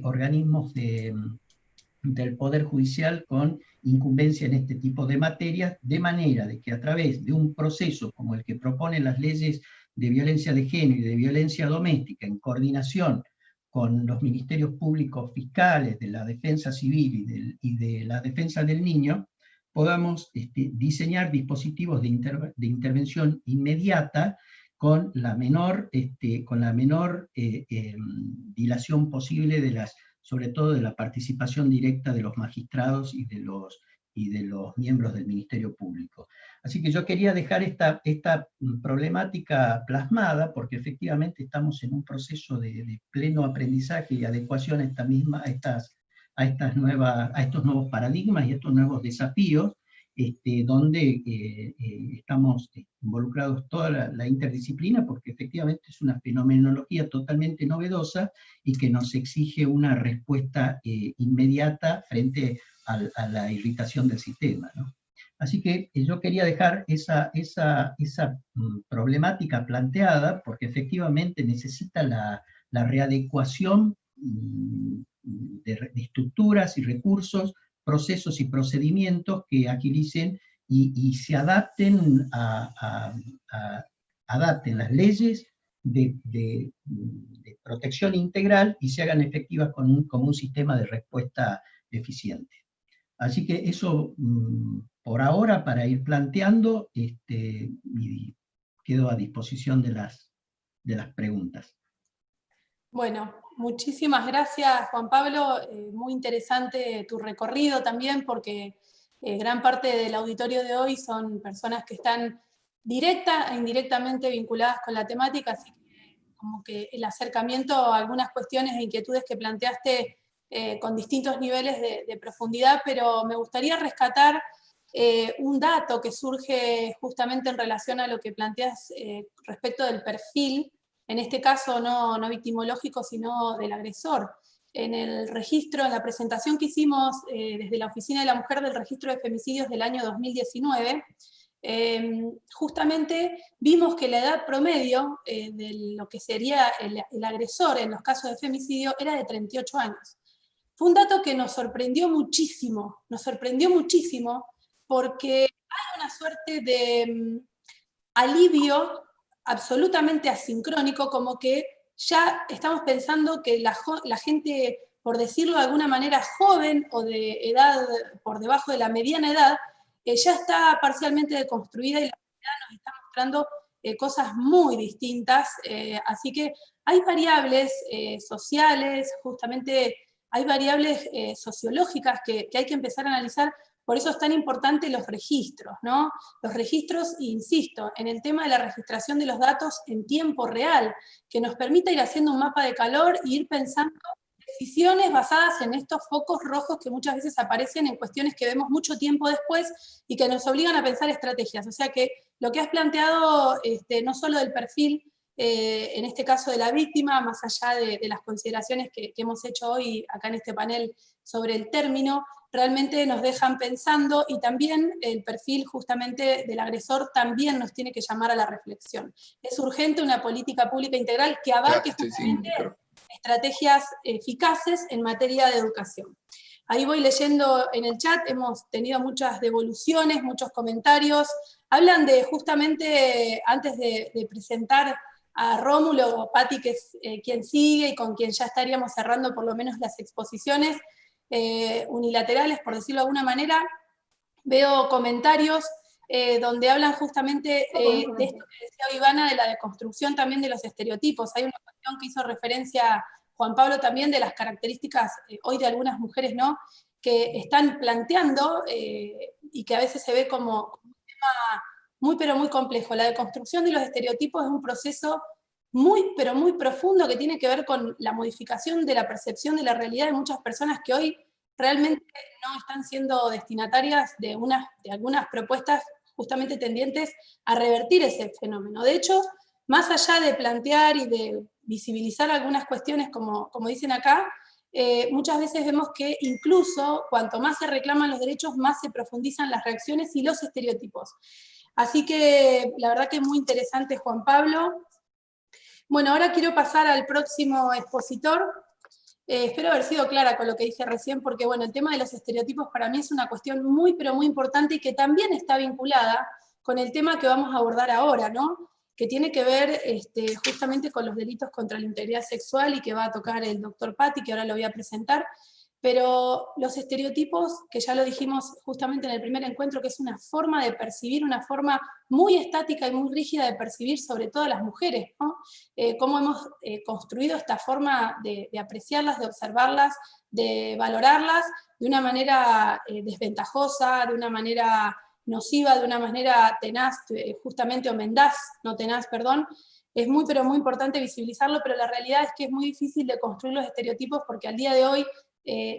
organismos del Poder Judicial con incumbencia en este tipo de materias, de manera de que a través de un proceso como el que proponen las leyes de violencia de género y de violencia doméstica, en coordinación con los ministerios públicos fiscales, de la defensa civil y de la defensa del niño, podamos diseñar dispositivos de intervención inmediata con la menor dilación posible sobre todo de la participación directa de los magistrados y de los miembros del Ministerio Público. Así que yo quería dejar esta problemática plasmada, porque efectivamente estamos en un proceso de pleno aprendizaje y adecuación a estos nuevos paradigmas y estos nuevos desafíos, donde estamos involucrados toda la interdisciplina, porque efectivamente es una fenomenología totalmente novedosa y que nos exige una respuesta inmediata frente a la irritación del sistema, ¿no? Así que yo quería dejar esa problemática planteada, porque efectivamente necesita la readecuación de estructuras y recursos, procesos y procedimientos que agilicen y se adapten adapten las leyes de protección integral y se hagan efectivas como un sistema de respuesta eficiente. Así que eso por ahora para ir planteando, y quedo a disposición de las preguntas. Bueno, muchísimas gracias, Juan Pablo. Muy interesante tu recorrido también, porque gran parte del auditorio de hoy son personas que están directa e indirectamente vinculadas con la temática, así que como que el acercamiento a algunas cuestiones e inquietudes que planteaste con distintos niveles de profundidad, pero me gustaría rescatar un dato que surge justamente en relación a lo que planteas respecto del perfil, en este caso no victimológico, sino del agresor. En el registro, en la presentación que hicimos desde la Oficina de la Mujer del Registro de Femicidios del año 2019, justamente vimos que la edad promedio de lo que sería el agresor en los casos de femicidio era de 38 años. Fue un dato que nos sorprendió muchísimo porque hay una suerte de alivio absolutamente asincrónico, como que ya estamos pensando que la gente, por decirlo de alguna manera, joven o de edad por debajo de la mediana edad, ya está parcialmente deconstruida y la sociedad nos está mostrando cosas muy distintas, así que hay variables sociales, justamente hay variables sociológicas que hay que empezar a analizar. Por eso es tan importante los registros, ¿no? Los registros, insisto, en el tema de la registración de los datos en tiempo real, que nos permita ir haciendo un mapa de calor e ir pensando decisiones basadas en estos focos rojos que muchas veces aparecen en cuestiones que vemos mucho tiempo después y que nos obligan a pensar estrategias. O sea que lo que has planteado, no solo del perfil, en este caso de la víctima, más allá de las consideraciones que hemos hecho hoy acá en este panel sobre el término, realmente nos dejan pensando, y también el perfil justamente del agresor también nos tiene que llamar a la reflexión. Es urgente una política pública integral que abarque justamente estrategias eficaces en materia de educación. Ahí voy leyendo en el chat, hemos tenido muchas devoluciones, muchos comentarios, hablan de justamente, antes de presentar a Rómulo Patti, que es quien sigue y con quien ya estaríamos cerrando por lo menos las exposiciones, unilaterales, por decirlo de alguna manera, veo comentarios donde hablan justamente de esto que decía Ivana, de la deconstrucción también de los estereotipos. Hay una cuestión que hizo referencia Juan Pablo también de las características hoy de algunas mujeres, ¿no?, que están planteando y que a veces se ve como un tema muy pero muy complejo. La deconstrucción de los estereotipos es un proceso muy, pero muy profundo que tiene que ver con la modificación de la percepción de la realidad de muchas personas que hoy realmente no están siendo destinatarias de algunas propuestas justamente tendientes a revertir ese fenómeno. De hecho, más allá de plantear y de visibilizar algunas cuestiones, como dicen acá, muchas veces vemos que incluso cuanto más se reclaman los derechos, más se profundizan las reacciones y los estereotipos. Así que la verdad que es muy interesante, Juan Pablo. Bueno, ahora quiero pasar al próximo expositor. Espero haber sido clara con lo que dije recién, porque bueno, el tema de los estereotipos para mí es una cuestión muy, pero muy importante y que también está vinculada con el tema que vamos a abordar ahora, ¿no?, que tiene que ver justamente con los delitos contra la integridad sexual y que va a tocar el doctor Patti, que ahora lo voy a presentar. Pero los estereotipos, que ya lo dijimos justamente en el primer encuentro, que es una forma de percibir, una forma muy estática y muy rígida de percibir sobre todo a las mujeres, ¿no? Cómo hemos construido esta forma de apreciarlas, de observarlas, de valorarlas de una manera desventajosa, de una manera nociva, de una manera tenaz, justamente, o mendaz, no tenaz, perdón. Es muy, pero muy importante visibilizarlo, pero la realidad es que es muy difícil de construir los estereotipos porque al día de hoy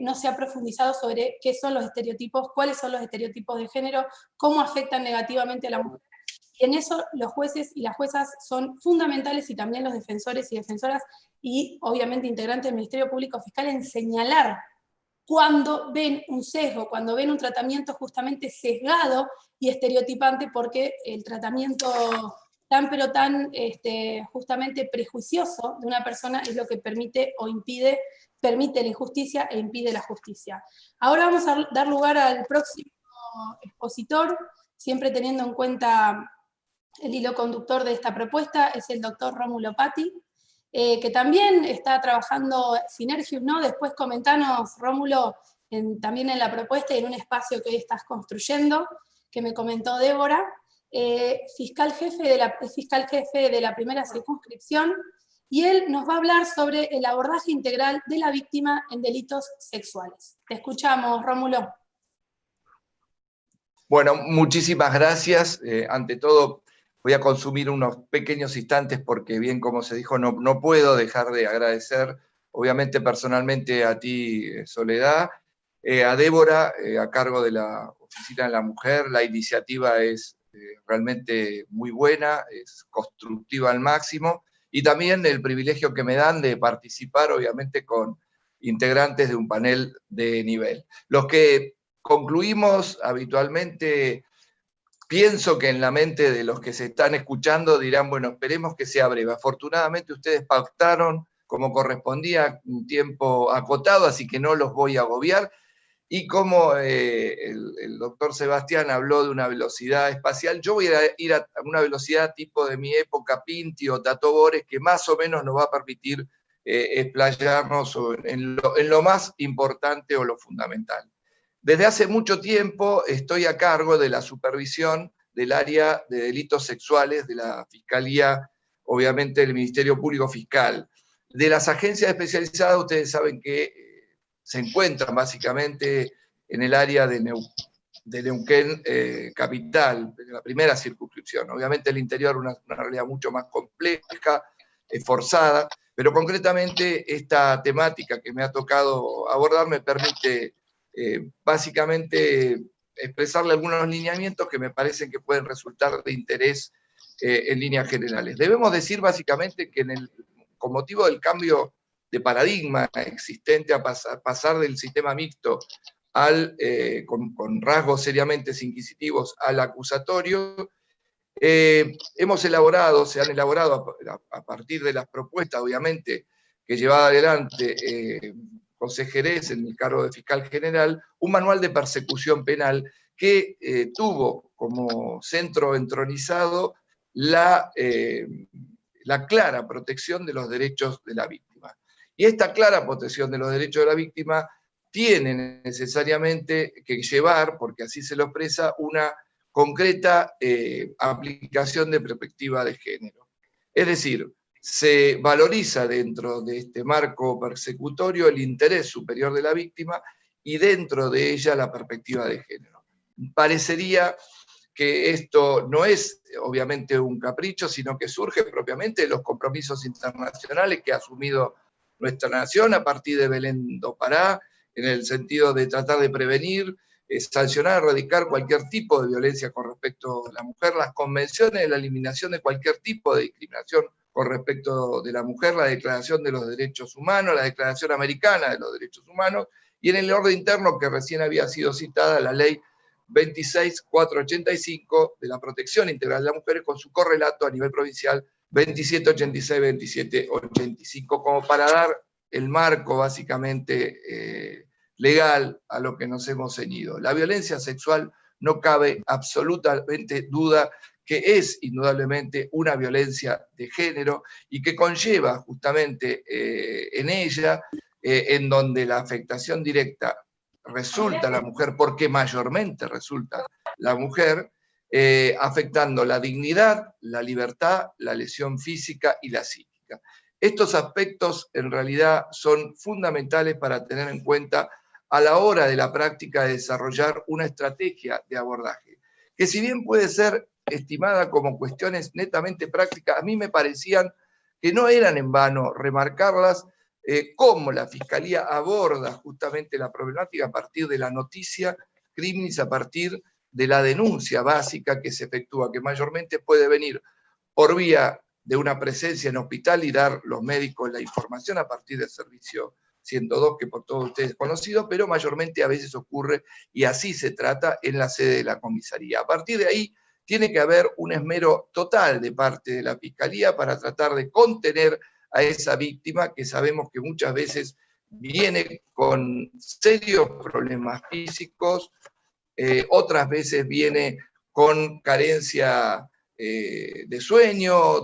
no se ha profundizado sobre qué son los estereotipos, cuáles son los estereotipos de género, cómo afectan negativamente a la mujer. Y en eso los jueces y las juezas son fundamentales, y también los defensores y defensoras, y obviamente integrantes del Ministerio Público Fiscal, en señalar cuando ven un sesgo, cuando ven un tratamiento justamente sesgado y estereotipante, porque el tratamiento tan pero tan justamente prejuicioso de una persona es lo que permite o impide, permite la injusticia e impide la justicia. Ahora vamos a dar lugar al próximo expositor, siempre teniendo en cuenta el hilo conductor de esta propuesta, es el doctor Rómulo Patti, que también está trabajando Synergium, ¿no? Después comentanos, Rómulo, también en la propuesta y en un espacio que hoy estás construyendo. que me comentó Débora, fiscal jefe de la primera circunscripción, y él nos va a hablar sobre el abordaje integral de la víctima en delitos sexuales. Te escuchamos, Rómulo. Bueno, muchísimas gracias. Ante todo, voy a consumir unos pequeños instantes porque, bien como se dijo, no puedo dejar de agradecer, obviamente personalmente a ti, Soledad, a Débora, a cargo de la Oficina de la Mujer. La iniciativa es realmente muy buena, es constructiva al máximo, y también el privilegio que me dan de participar, obviamente, con integrantes de un panel de nivel. Los que concluimos habitualmente, pienso que en la mente de los que se están escuchando dirán, bueno, esperemos que sea breve. Afortunadamente ustedes pactaron como correspondía un tiempo acotado, así que no los voy a agobiar. Y como el doctor Sebastián habló de una velocidad espacial, yo voy a ir a una velocidad tipo de mi época, Pinti o Tato Bores, que más o menos nos va a permitir explayarnos en lo más importante o lo fundamental. Desde hace mucho tiempo estoy a cargo de la supervisión del área de delitos sexuales de la Fiscalía, obviamente del Ministerio Público Fiscal. De las agencias especializadas, ustedes saben que se encuentran básicamente en el área de Neuquén capital, de la primera circunscripción. Obviamente el interior es una realidad mucho más compleja, esforzada, pero concretamente esta temática que me ha tocado abordar me permite básicamente expresarle algunos lineamientos que me parecen que pueden resultar de interés en líneas generales. Debemos decir básicamente que con motivo del cambio de paradigma existente a pasar del sistema mixto con rasgos seriamente inquisitivos al acusatorio, se han elaborado a partir de las propuestas, obviamente, que llevaba adelante José Jerez en el cargo de fiscal general, un manual de persecución penal que tuvo como centro entronizado la clara protección de los derechos de la víctima. Y esta clara protección de los derechos de la víctima tiene necesariamente que llevar, porque así se lo expresa, una concreta aplicación de perspectiva de género. Es decir, se valoriza dentro de este marco persecutorio el interés superior de la víctima y dentro de ella la perspectiva de género. Parecería que esto no es obviamente un capricho, sino que surge propiamente de los compromisos internacionales que ha asumido nuestra nación a partir de Belén do Pará, en el sentido de tratar de prevenir, sancionar, erradicar cualquier tipo de violencia con respecto a la mujer, las convenciones de la eliminación de cualquier tipo de discriminación con respecto de la mujer, la Declaración de los Derechos Humanos, la Declaración Americana de los Derechos Humanos, y en el orden interno que recién había sido citada, la Ley 26.485 de la protección integral de las mujeres, con su correlato a nivel provincial 2786-2785, como para dar el marco básicamente legal a lo que nos hemos ceñido. La violencia sexual no cabe absolutamente duda que es indudablemente una violencia de género y que conlleva justamente en ella, en donde la afectación directa resulta la mujer, porque mayormente resulta la mujer, afectando la dignidad, la libertad, la lesión física y la psíquica. Estos aspectos en realidad son fundamentales para tener en cuenta a la hora de la práctica de desarrollar una estrategia de abordaje, que si bien puede ser estimada como cuestiones netamente prácticas, a mí me parecían que no eran en vano remarcarlas, cómo la Fiscalía aborda justamente la problemática a partir de la noticia criminis, a partir de la denuncia básica que se efectúa, que mayormente puede venir por vía de una presencia en hospital y dar los médicos la información a partir del servicio 102, que por todos ustedes es conocido, pero mayormente a veces ocurre, y así se trata, en la sede de la comisaría. A partir de ahí tiene que haber un esmero total de parte de la Fiscalía para tratar de contener a esa víctima, que sabemos que muchas veces viene con serios problemas físicos, otras veces viene con carencia de sueño,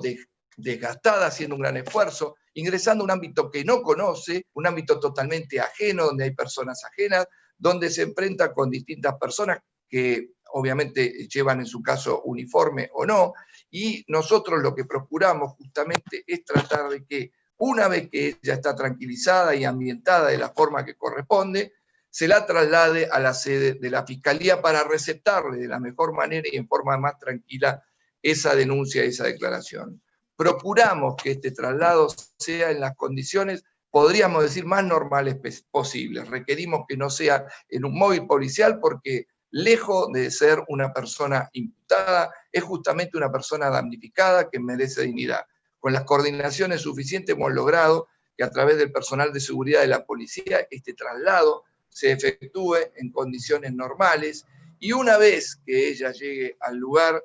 desgastada, haciendo un gran esfuerzo, ingresando a un ámbito que no conoce, un ámbito totalmente ajeno, donde hay personas ajenas, donde se enfrenta con distintas personas que obviamente llevan en su caso uniforme o no, y nosotros lo que procuramos justamente es tratar de que una vez que ella está tranquilizada y ambientada de la forma que corresponde, se la traslade a la sede de la Fiscalía para receptarle de la mejor manera y en forma más tranquila esa denuncia, esa declaración. Procuramos que este traslado sea en las condiciones, podríamos decir, más normales posibles. Requerimos que no sea en un móvil policial porque, lejos de ser una persona imputada, es justamente una persona damnificada que merece dignidad. Con las coordinaciones suficientes hemos logrado que a través del personal de seguridad de la policía este traslado se efectúe en condiciones normales, y una vez que ella llegue al lugar,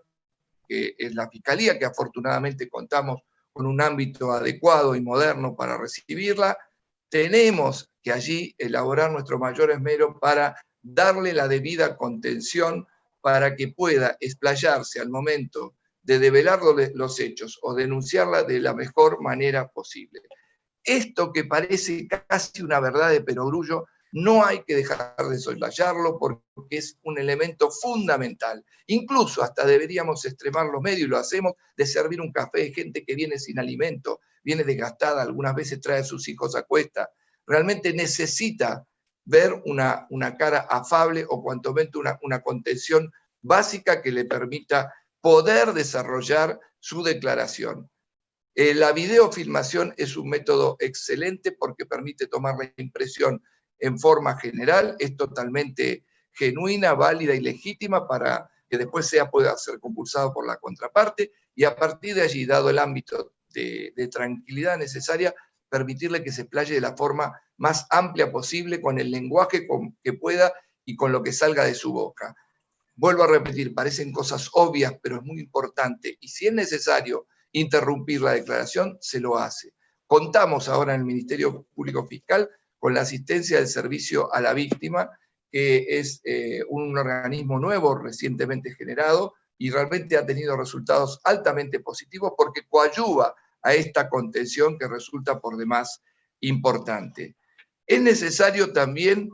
que es la Fiscalía, que afortunadamente contamos con un ámbito adecuado y moderno para recibirla, tenemos que allí elaborar nuestro mayor esmero para darle la debida contención para que pueda explayarse al momento de develar los hechos o denunciarla de la mejor manera posible. Esto que parece casi una verdad de perogrullo, no hay que dejar de soslayarlo porque es un elemento fundamental. Incluso hasta deberíamos extremar los medios, y lo hacemos, de servir un café a gente que viene sin alimento, viene desgastada, algunas veces trae a sus hijos a cuesta. Realmente necesita ver una cara afable o cuanto menos una contención básica que le permita poder desarrollar su declaración. La videofilmación es un método excelente porque permite tomar la impresión en forma general, es totalmente genuina, válida y legítima para que después pueda ser compulsado por la contraparte, y a partir de allí, dado el ámbito de tranquilidad necesaria, permitirle que se explaye de la forma más amplia posible, con el lenguaje que pueda y con lo que salga de su boca. Vuelvo a repetir, parecen cosas obvias, pero es muy importante, y si es necesario interrumpir la declaración, se lo hace. Contamos ahora en el Ministerio Público Fiscal con la asistencia del Servicio a la Víctima, que es un organismo nuevo, recientemente generado, y realmente ha tenido resultados altamente positivos porque coadyuva a esta contención que resulta por demás importante. Es necesario también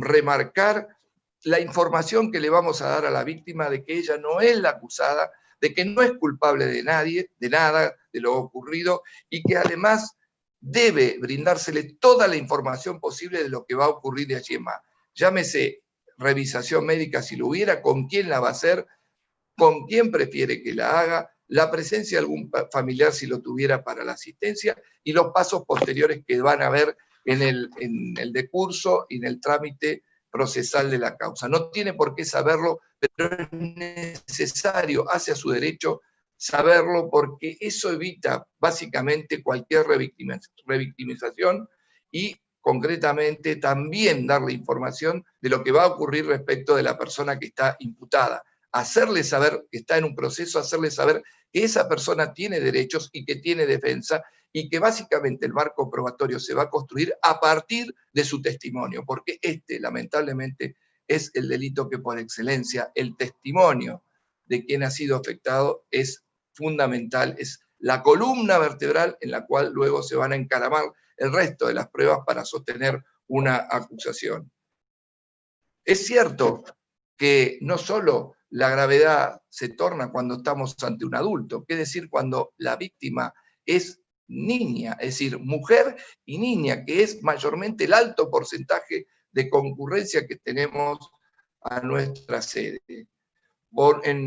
remarcar la información que le vamos a dar a la víctima de que ella no es la acusada, de que no es culpable de nadie, de nada, de lo ocurrido, y que además debe brindársele toda la información posible de lo que va a ocurrir de allí en más. Llámese revisación médica si lo hubiera, con quién la va a hacer, con quién prefiere que la haga, la presencia de algún familiar si lo tuviera para la asistencia, y los pasos posteriores que van a haber en el decurso y en el trámite procesal de la causa. No tiene por qué saberlo, pero es necesario, hacia su derecho, saberlo, porque eso evita básicamente cualquier revictimización y concretamente también darle información de lo que va a ocurrir respecto de la persona que está imputada. Hacerle saber que está en un proceso, hacerle saber que esa persona tiene derechos y que tiene defensa, y que básicamente el marco probatorio se va a construir a partir de su testimonio, porque lamentablemente, es el delito que por excelencia, el testimonio de quien ha sido afectado es fundamental, es la columna vertebral en la cual luego se van a encaramar el resto de las pruebas para sostener una acusación. Es cierto que no solo la gravedad se torna cuando estamos ante un adulto, es decir, cuando la víctima es niña, es decir, mujer y niña, que es mayormente el alto porcentaje de concurrencia que tenemos a nuestra sede.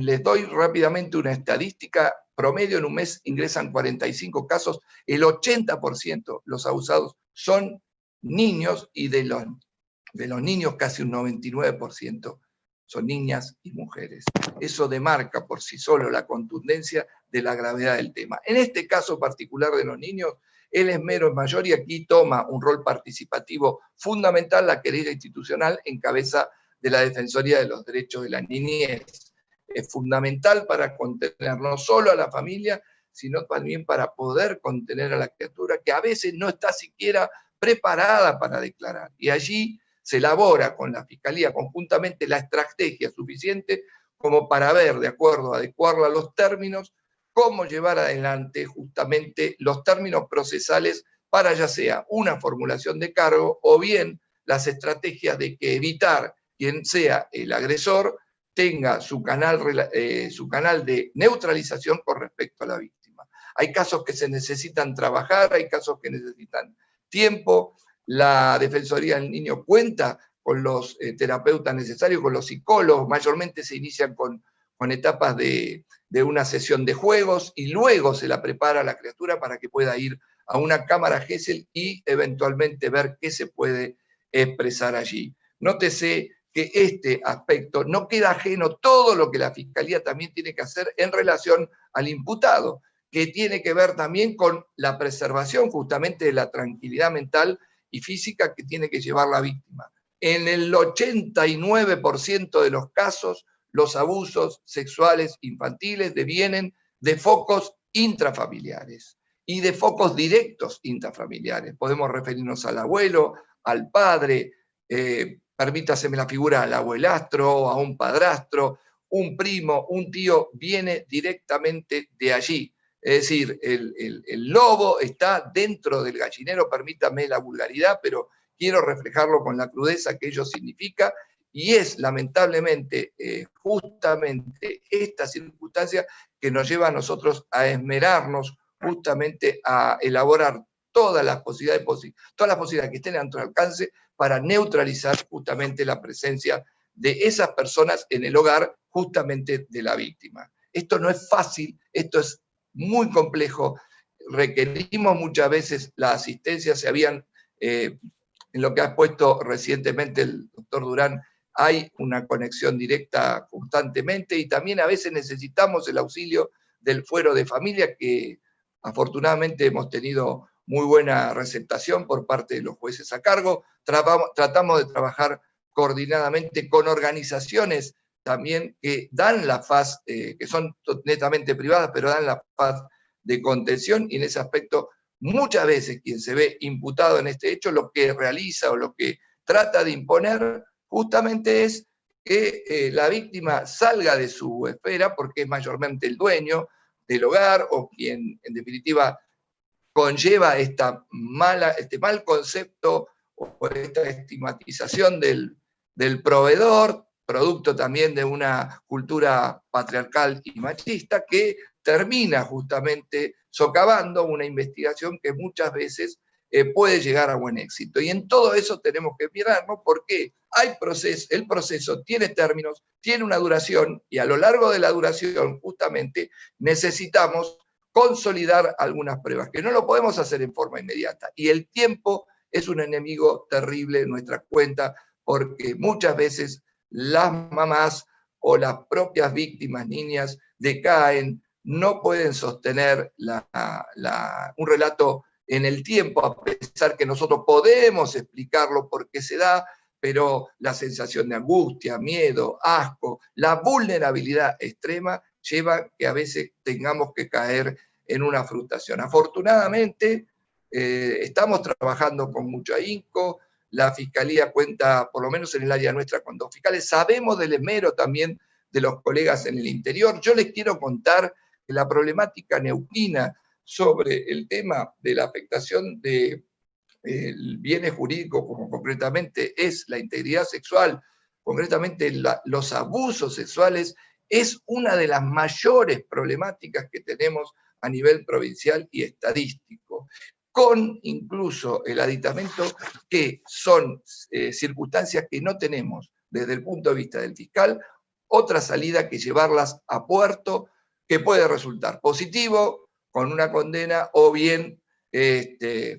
Les doy rápidamente una estadística: promedio en un mes ingresan 45 casos, el 80% los abusados son niños, y de los niños casi un 99% son niñas y mujeres. Eso demarca por sí solo la contundencia de la gravedad del tema. En este caso particular de los niños, el esmero es mayor, y aquí toma un rol participativo fundamental la querella institucional en cabeza de la Defensoría de los Derechos de la Niñez. Es fundamental para contener no solo a la familia, sino también para poder contener a la criatura, que a veces no está siquiera preparada para declarar. Y allí se elabora con la Fiscalía conjuntamente la estrategia suficiente como para ver, de acuerdo a adecuarla a los términos, cómo llevar adelante justamente los términos procesales para ya sea una formulación de cargo o bien las estrategias de que evitar quien sea el agresor tenga su canal de neutralización con respecto a la víctima. Hay casos que se necesitan trabajar, hay casos que necesitan tiempo. La Defensoría del Niño cuenta con los terapeutas necesarios, con los psicólogos, mayormente se inician con etapas de una sesión de juegos y luego se la prepara a la criatura para que pueda ir a una cámara Gesell y eventualmente ver qué se puede expresar allí. Nótese que este aspecto no queda ajeno todo lo que la Fiscalía también tiene que hacer en relación al imputado, que tiene que ver también con la preservación justamente de la tranquilidad mental y física que tiene que llevar la víctima. En el 89% de los casos, los abusos sexuales infantiles devienen de focos intrafamiliares y de focos directos intrafamiliares. Podemos referirnos al abuelo, al padre, permítaseme la figura, al abuelastro, a un padrastro, un primo, un tío, viene directamente de allí. Es decir, el lobo está dentro del gallinero, permítame la vulgaridad, pero quiero reflejarlo con la crudeza que ello significa, y es lamentablemente justamente esta circunstancia que nos lleva a nosotros a esmerarnos justamente a elaborar todas las posibilidades que estén a nuestro alcance para neutralizar justamente la presencia de esas personas en el hogar justamente de la víctima. Esto no es fácil, esto es muy complejo, requerimos muchas veces la asistencia, en lo que ha puesto recientemente el doctor Durán, hay una conexión directa constantemente y también a veces necesitamos el auxilio del fuero de familia, que afortunadamente hemos tenido muy buena receptación por parte de los jueces a cargo. Tratamos de trabajar coordinadamente con organizaciones también que dan la faz, que son netamente privadas, pero dan la faz de contención, y en ese aspecto muchas veces quien se ve imputado en este hecho lo que realiza o lo que trata de imponer justamente es que la víctima salga de su esfera, porque es mayormente el dueño del hogar o quien en definitiva conlleva este mal concepto o esta estigmatización del proveedor, producto también de una cultura patriarcal y machista, que termina justamente socavando una investigación que muchas veces puede llegar a buen éxito. Y en todo eso tenemos que mirarnos, porque el proceso tiene términos, tiene una duración, y a lo largo de la duración justamente necesitamos consolidar algunas pruebas, que no lo podemos hacer en forma inmediata. Y el tiempo es un enemigo terrible en nuestra cuenta, porque muchas veces las mamás o las propias víctimas, niñas, decaen, no pueden sostener un relato en el tiempo, a pesar que nosotros podemos explicarlo por qué se da, pero la sensación de angustia, miedo, asco, la vulnerabilidad extrema lleva que a veces tengamos que caer en una frustración. Afortunadamente, estamos trabajando con mucho ahínco, la Fiscalía cuenta, por lo menos en el área nuestra, con 2 fiscales, sabemos del esmero también de los colegas en el interior. Yo les quiero contar que la problemática neuquina sobre el tema de la afectación de bienes jurídicos, como concretamente es la integridad sexual, concretamente los abusos sexuales, es una de las mayores problemáticas que tenemos a nivel provincial y estadístico, con incluso el aditamento que son circunstancias que no tenemos desde el punto de vista del fiscal, otra salida que llevarlas a puerto, que puede resultar positivo con una condena o bien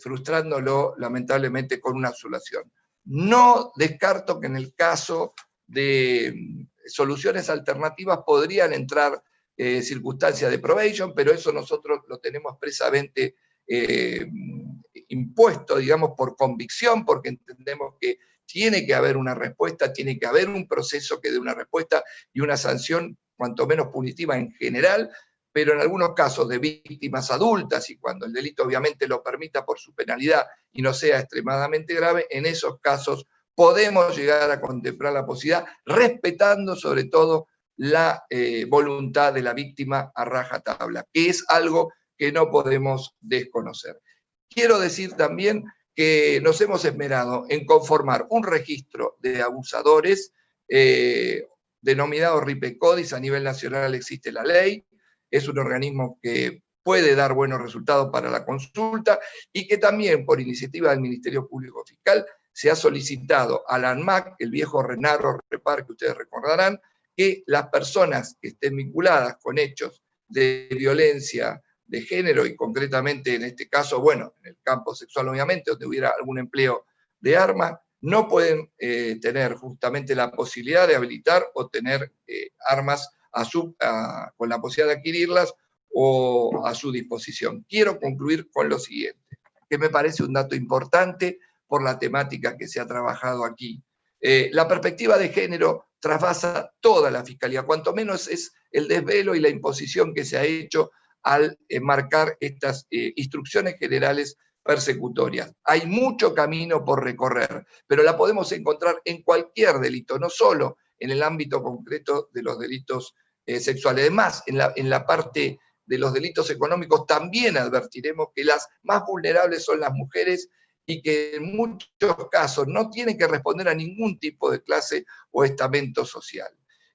frustrándolo lamentablemente con una absolución. No descarto que en el caso de soluciones alternativas podrían entrar circunstancias de probation, pero eso nosotros lo tenemos expresamente impuesto, digamos, por convicción, porque entendemos que tiene que haber una respuesta, tiene que haber un proceso que dé una respuesta y una sanción cuanto menos punitiva en general, pero en algunos casos de víctimas adultas, y cuando el delito obviamente lo permita por su penalidad y no sea extremadamente grave, en esos casos podemos llegar a contemplar la posibilidad, respetando sobre todo la voluntad de la víctima a rajatabla, que es algo que no podemos desconocer. Quiero decir también que nos hemos esmerado en conformar un registro de abusadores, de denominado RIPECODIS. A nivel nacional existe la ley, es un organismo que puede dar buenos resultados para la consulta, y que también, por iniciativa del Ministerio Público Fiscal, se ha solicitado a la ANMAC, el viejo RENARO, REPAR, que ustedes recordarán, que las personas que estén vinculadas con hechos de violencia de género, y concretamente en este caso, bueno, en el campo sexual obviamente, donde hubiera algún empleo de arma, no pueden tener justamente la posibilidad de habilitar o tener armas con la posibilidad de adquirirlas o a su disposición. Quiero concluir con lo siguiente, que me parece un dato importante por la temática que se ha trabajado aquí. La perspectiva de género trasvasa toda la Fiscalía, cuanto menos es el desvelo y la imposición que se ha hecho al marcar estas instrucciones generales persecutorias. Hay mucho camino por recorrer, pero la podemos encontrar en cualquier delito, no solo en el ámbito concreto de los delitos sexuales. Además, en la parte de los delitos económicos también advertiremos que las más vulnerables son las mujeres, y que en muchos casos no tienen que responder a ningún tipo de clase o estamento social.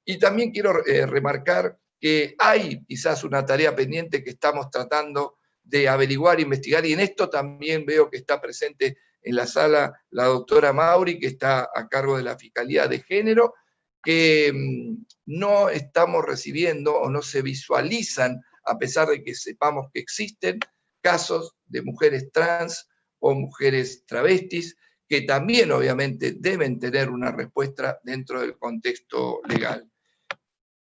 Y también quiero remarcar que hay quizás una tarea pendiente que estamos tratando de averiguar, investigar, y en esto también veo que está presente en la sala la doctora Mauri, que está a cargo de la Fiscalía de Género, que no estamos recibiendo o no se visualizan, a pesar de que sepamos que existen casos de mujeres trans o mujeres travestis, que también obviamente deben tener una respuesta dentro del contexto legal.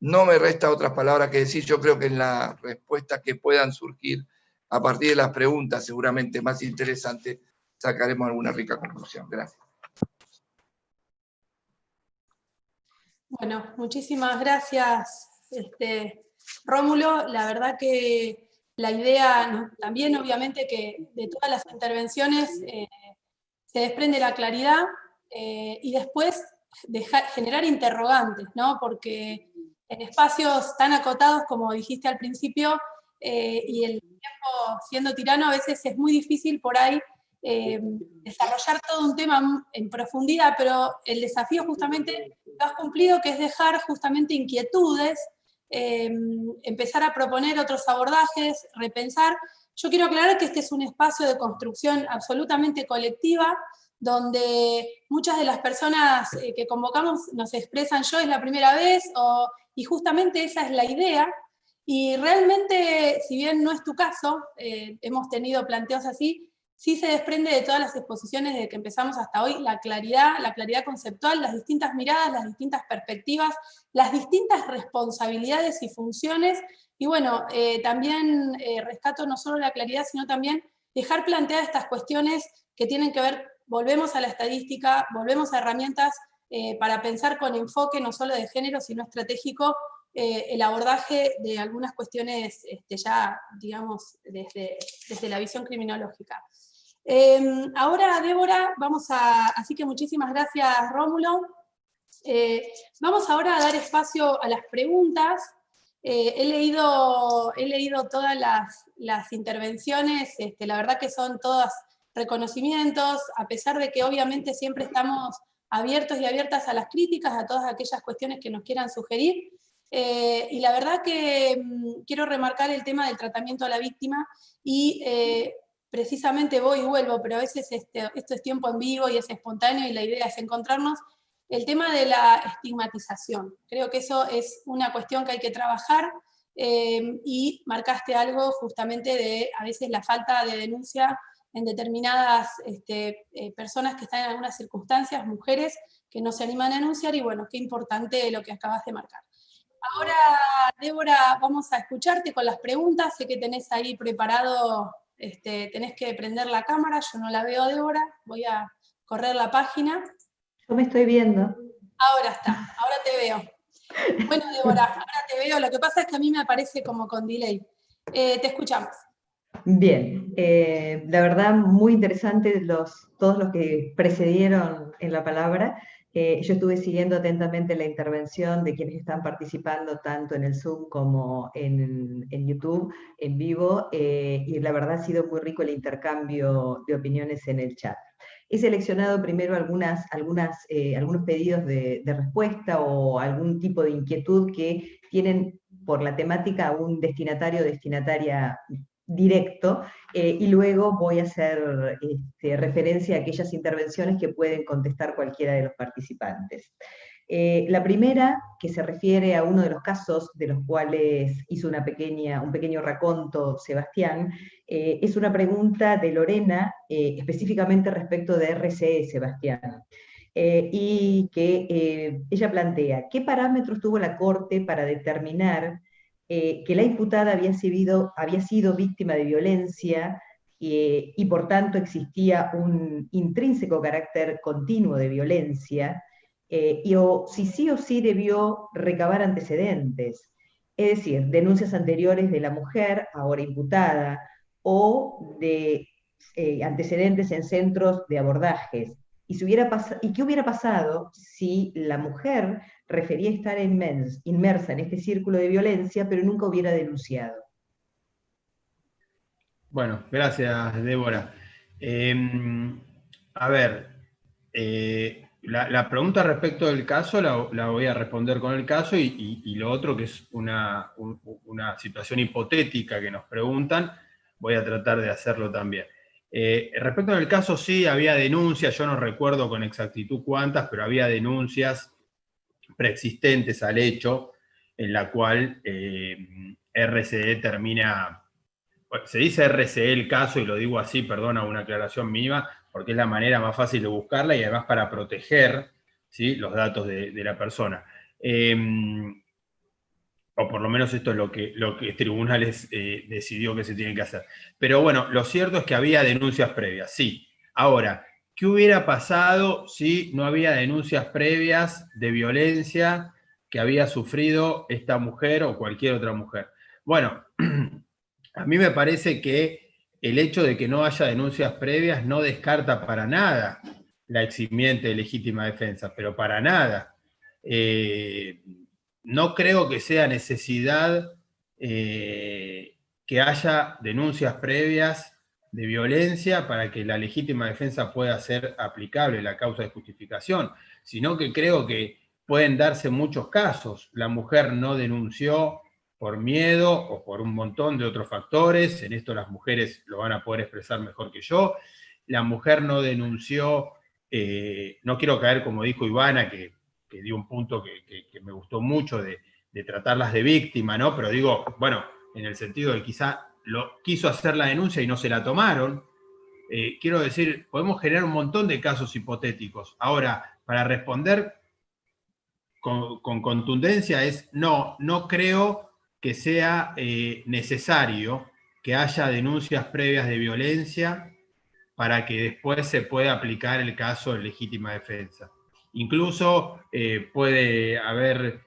No me resta otras palabras que decir. Yo creo que en las respuestas que puedan surgir a partir de las preguntas, seguramente más interesantes, sacaremos alguna rica conclusión. Gracias. Bueno, muchísimas gracias, Rómulo. La verdad que la idea, también obviamente que de todas las intervenciones se desprende la claridad y después generar interrogantes, ¿no? Porque en espacios tan acotados como dijiste al principio y el tiempo siendo tirano, a veces es muy difícil por ahí desarrollar todo un tema en profundidad, pero el desafío justamente lo has cumplido, que es dejar justamente inquietudes, empezar a proponer otros abordajes, repensar. Yo quiero aclarar que este es un espacio de construcción absolutamente colectiva, donde muchas de las personas que convocamos nos expresan yo es la primera vez, y justamente esa es la idea, y realmente, si bien no es tu caso, hemos tenido planteos así, sí se desprende de todas las exposiciones desde que empezamos hasta hoy la claridad conceptual, las distintas miradas, las distintas perspectivas, las distintas responsabilidades y funciones, y bueno, también rescato no solo la claridad, sino también dejar planteadas estas cuestiones que tienen que ver, volvemos a la estadística, volvemos a herramientas para pensar con enfoque no solo de género, sino estratégico, el abordaje de algunas cuestiones ya, digamos, desde la visión criminológica. Ahora, Débora, así que muchísimas gracias, Rómulo. Vamos ahora a dar espacio a las preguntas. He leído todas las intervenciones, la verdad que son todas reconocimientos, a pesar de que obviamente siempre estamos abiertos y abiertas a las críticas, a todas aquellas cuestiones que nos quieran sugerir. Y la verdad que quiero remarcar el tema del tratamiento a la víctima, y precisamente voy y vuelvo, pero a veces esto es tiempo en vivo y es espontáneo, y la idea es encontrarnos. El tema de la estigmatización, creo que eso es una cuestión que hay que trabajar, y marcaste algo justamente de a veces la falta de denuncia en determinadas personas que están en algunas circunstancias, mujeres que no se animan a denunciar, y bueno, qué importante lo que acabas de marcar. Ahora, Débora, vamos a escucharte con las preguntas. Sé que tenés ahí preparado, tenés que prender la cámara, yo no la veo a Débora, voy a correr la página. Yo me estoy viendo. Ahora está, ahora te veo. Bueno, Débora, ahora te veo, lo que pasa es que a mí me aparece como con delay. Te escuchamos. Bien, la verdad muy interesante todos los que precedieron en la palabra. Yo estuve siguiendo atentamente la intervención de quienes están participando tanto en el Zoom como en YouTube, en vivo, y la verdad ha sido muy rico el intercambio de opiniones en el chat. He seleccionado primero algunos pedidos de respuesta o algún tipo de inquietud que tienen por la temática un destinatario o destinataria directo, y luego voy a hacer referencia a aquellas intervenciones que pueden contestar cualquiera de los participantes. La primera, que se refiere a uno de los casos de los cuales hizo un pequeño raconto Sebastián, es una pregunta de Lorena, específicamente respecto de RCE, Sebastián. Y que ella plantea, ¿qué parámetros tuvo la Corte para determinar que la imputada había sido víctima de violencia y por tanto existía un intrínseco carácter continuo de violencia, o si sí o sí debió recabar antecedentes, es decir, denuncias anteriores de la mujer, ahora imputada, o de antecedentes en centros de abordajes? ¿Y qué hubiera pasado si la mujer refería estar inmersa en este círculo de violencia, pero nunca hubiera denunciado? Bueno, gracias, Débora. A ver, la pregunta respecto del caso la voy a responder con el caso, y lo otro, que es una situación hipotética que nos preguntan, voy a tratar de hacerlo también. Respecto al caso, sí, había denuncias, yo no recuerdo con exactitud cuántas, pero había denuncias preexistentes al hecho, en la cual RCE termina, se dice RCE el caso, y lo digo así, perdona, una aclaración mínima, porque es la manera más fácil de buscarla y además para proteger, ¿sí?, los datos de la persona. O por lo menos esto es lo que tribunales decidió que se tiene que hacer. Pero bueno, lo cierto es que había denuncias previas, sí. Ahora, ¿qué hubiera pasado si no había denuncias previas de violencia que había sufrido esta mujer o cualquier otra mujer? Bueno, a mí me parece que el hecho de que no haya denuncias previas no descarta para nada la eximiente de legítima defensa, pero para nada. No creo que sea necesidad que haya denuncias previas de violencia para que la legítima defensa pueda ser aplicable, la causa de justificación, sino que creo que pueden darse muchos casos. La mujer no denunció por miedo o por un montón de otros factores, en esto las mujeres lo van a poder expresar mejor que yo. La mujer no denunció, no quiero caer como dijo Ivana, que dio un punto que me gustó mucho de tratarlas de víctima, ¿no? Pero digo, bueno, en el sentido de quizá quiso hacer la denuncia y no se la tomaron. Quiero decir, podemos generar un montón de casos hipotéticos. Ahora, para responder con contundencia no creo que sea necesario que haya denuncias previas de violencia para que después se pueda aplicar el caso de legítima defensa. Incluso puede haber,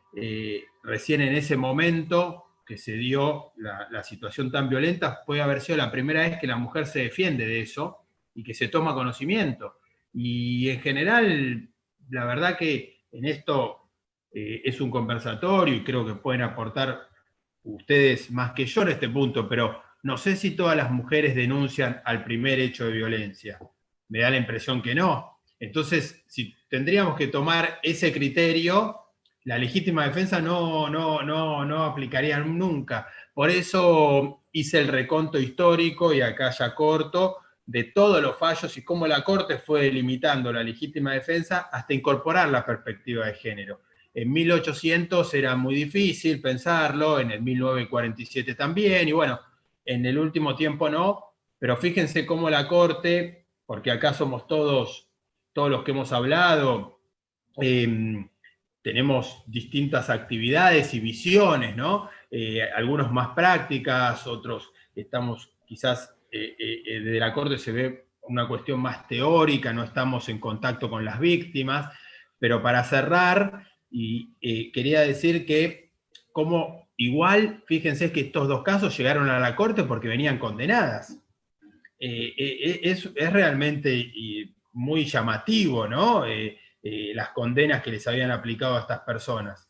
recién en ese momento que se dio la situación tan violenta, puede haber sido la primera vez que la mujer se defiende de eso y que se toma conocimiento. Y en general, la verdad que en esto es un conversatorio y creo que pueden aportar ustedes más que yo en este punto, pero no sé si todas las mujeres denuncian al primer hecho de violencia. Me da la impresión que no. Entonces, si tendríamos que tomar ese criterio, la legítima defensa no aplicaría nunca. Por eso hice el reconto histórico, y acá ya corto, de todos los fallos y cómo la Corte fue delimitando la legítima defensa hasta incorporar la perspectiva de género. En 1800 era muy difícil pensarlo, en el 1947 también, y bueno, en el último tiempo no, pero fíjense cómo la Corte, porque acá somos todos los que hemos hablado, tenemos distintas actividades y visiones, ¿no? Algunos más prácticas, otros estamos quizás, desde la Corte se ve una cuestión más teórica, no estamos en contacto con las víctimas, pero para cerrar, quería decir que como igual, fíjense que estos dos casos llegaron a la Corte porque venían condenadas. Es realmente muy llamativo, ¿no? Las condenas que les habían aplicado a estas personas.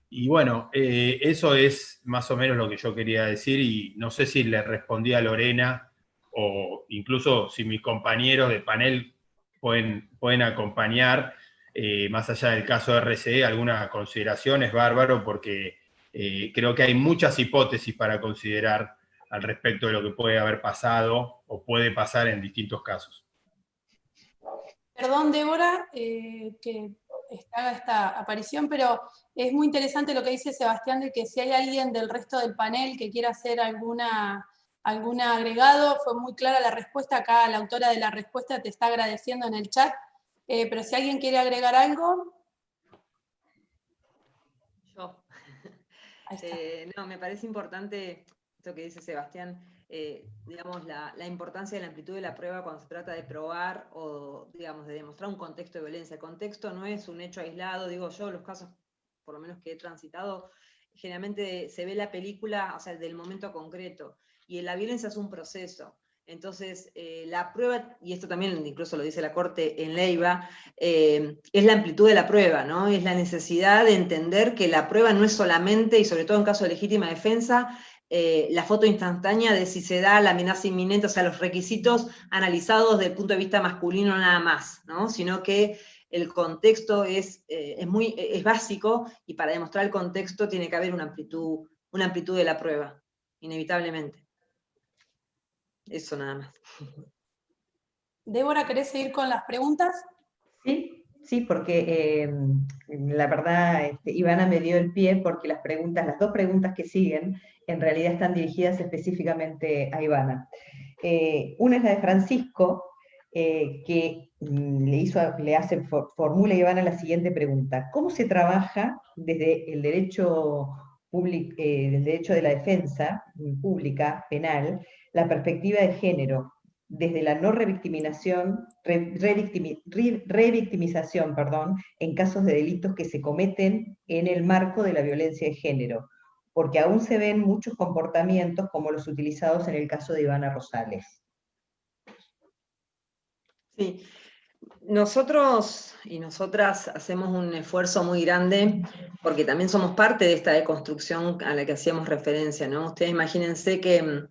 Y bueno, eso es más o menos lo que yo quería decir, y no sé si le respondí a Lorena, o incluso si mis compañeros de panel pueden acompañar, más allá del caso de RCE, alguna consideración es bárbaro, porque creo que hay muchas hipótesis para considerar al respecto de lo que puede haber pasado o puede pasar en distintos casos. Perdón, Débora, que haga esta aparición, pero es muy interesante lo que dice Sebastián, de que si hay alguien del resto del panel que quiera hacer algún agregado, fue muy clara la respuesta. Acá la autora de la respuesta te está agradeciendo en el chat, pero si alguien quiere agregar algo. Yo. Ahí está. No, me parece importante esto que dice Sebastián, digamos, la importancia de la amplitud de la prueba cuando se trata de probar o, digamos, de demostrar un contexto de violencia. El contexto no es un hecho aislado, digo yo, los casos, por lo menos que he transitado, generalmente se ve la película, o sea, del momento concreto, y la violencia es un proceso. Entonces, la prueba, y esto también incluso lo dice la Corte en Leiva, es la amplitud de la prueba, ¿no? Es la necesidad de entender que la prueba no es solamente, y sobre todo en caso de legítima defensa, la foto instantánea de si se da la amenaza inminente, o sea, los requisitos analizados desde el punto de vista masculino nada más, ¿no? Sino que el contexto es básico, y para demostrar el contexto tiene que haber una amplitud de la prueba, inevitablemente. Eso nada más. Débora, ¿querés seguir con las preguntas? Sí, porque la verdad, Ivana me dio el pie, porque las dos preguntas que siguen, en realidad están dirigidas específicamente a Ivana. Una es la de Francisco, que formula a Ivana la siguiente pregunta: ¿cómo se trabaja desde el derecho de la defensa pública penal la perspectiva de género, desde la no revictimización, en casos de delitos que se cometen en el marco de la violencia de género? Porque aún se ven muchos comportamientos como los utilizados en el caso de Ivana Rosales. Sí, nosotros y nosotras hacemos un esfuerzo muy grande, porque también somos parte de esta deconstrucción a la que hacíamos referencia, ¿no? Ustedes imagínense que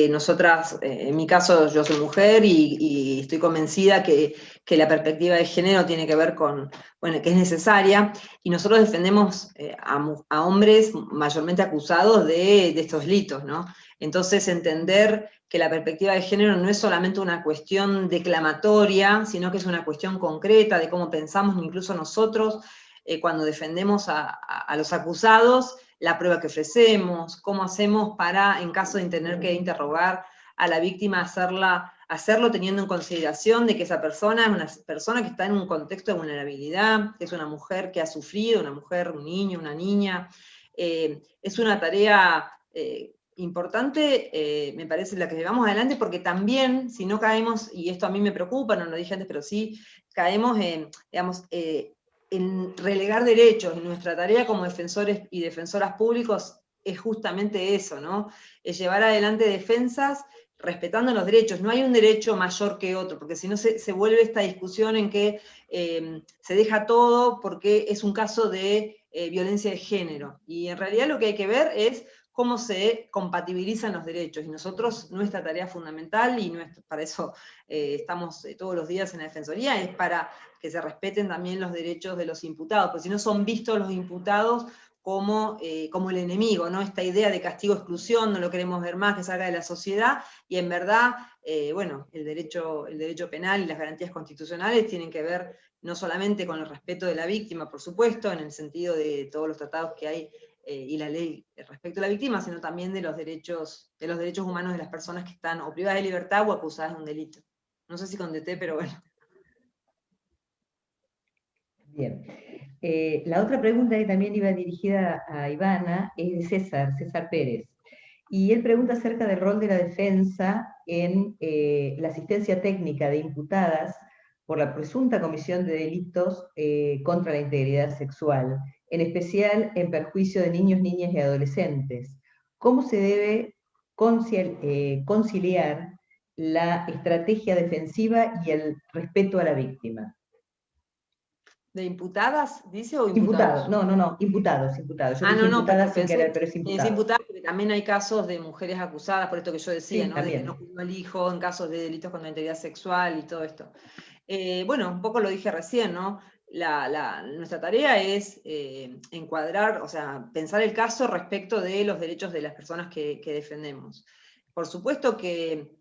nosotras, en mi caso yo soy mujer y estoy convencida que la perspectiva de género tiene que ver con, bueno, que es necesaria, y nosotros defendemos a hombres mayormente acusados de estos delitos, ¿no? Entonces, entender que la perspectiva de género no es solamente una cuestión declamatoria, sino que es una cuestión concreta de cómo pensamos incluso nosotros cuando defendemos a los acusados, la prueba que ofrecemos, cómo hacemos para, en caso de tener que interrogar a la víctima, hacerlo teniendo en consideración de que esa persona es una persona que está en un contexto de vulnerabilidad, que es una mujer que ha sufrido, una mujer, un niño, una niña. Es una tarea importante, me parece, la que llevamos adelante, porque también, si no caemos, y esto a mí me preocupa, no lo dije antes, pero sí, caemos en relegar derechos. Nuestra tarea como defensores y defensoras públicos es justamente eso, ¿no? Es llevar adelante defensas respetando los derechos. No hay un derecho mayor que otro, porque si no se vuelve esta discusión en que se deja todo porque es un caso de violencia de género. Y en realidad lo que hay que ver es cómo se compatibilizan los derechos. Y nosotros, nuestra tarea fundamental, y para eso estamos todos los días en la Defensoría, es para que se respeten también los derechos de los imputados, porque si no son vistos los imputados como el enemigo, ¿no? Esta idea de castigo-exclusión, no lo queremos ver más, que salga de la sociedad, y en verdad, bueno, el derecho penal y las garantías constitucionales tienen que ver no solamente con el respeto de la víctima, por supuesto, en el sentido de todos los tratados que hay y la ley respecto a la víctima, sino también de los derechos humanos de las personas que están o privadas de libertad o acusadas de un delito. No sé si contesté, pero bueno. Bien. La otra pregunta que también iba dirigida a Ivana es de César Pérez. Y él pregunta acerca del rol de la defensa en la asistencia técnica de imputadas por la presunta comisión de delitos contra la integridad sexual, en especial en perjuicio de niños, niñas y adolescentes. ¿Cómo se debe conciliar la estrategia defensiva y el respeto a la víctima? ¿De imputadas, dice, o imputados? Imputados. Yo no, imputadas sin querer, pero es imputados. Es imputadas, porque también hay casos de mujeres acusadas, por esto que yo decía, sí, ¿no? De que no cuidó al hijo, en casos de delitos contra la integridad sexual y todo esto. Bueno, un poco lo dije recién, ¿no? Nuestra tarea es encuadrar, o sea, pensar el caso respecto de los derechos de las personas que defendemos. Por supuesto que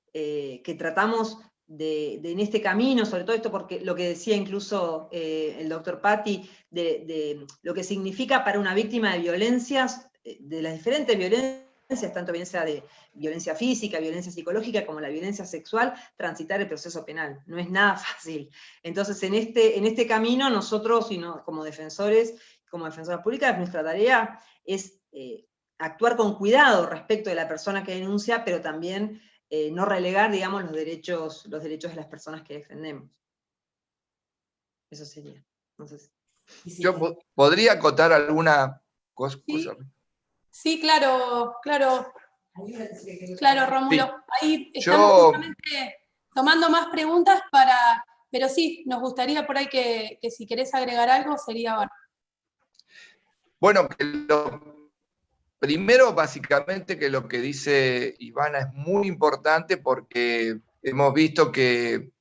tratamos en este camino, sobre todo esto porque lo que decía incluso el doctor Patti, de lo que significa para una víctima de violencias, de las diferentes violencias, tanto violencia física, violencia psicológica, como la violencia sexual, transitar el proceso penal. No es nada fácil. Entonces, en este camino, nosotros, como defensores, como defensoras públicas, nuestra tarea es actuar con cuidado respecto de la persona que denuncia, pero también no relegar, digamos, los derechos de las personas que defendemos. Eso sería. Entonces, Yo podría acotar alguna cosa. Sí, claro, Rómulo. Sí. Ahí estamos justamente tomando más preguntas pero sí, nos gustaría por ahí que si querés agregar algo, sería ahora. Bueno, primero, básicamente, que lo que dice Ivana es muy importante porque hemos visto que,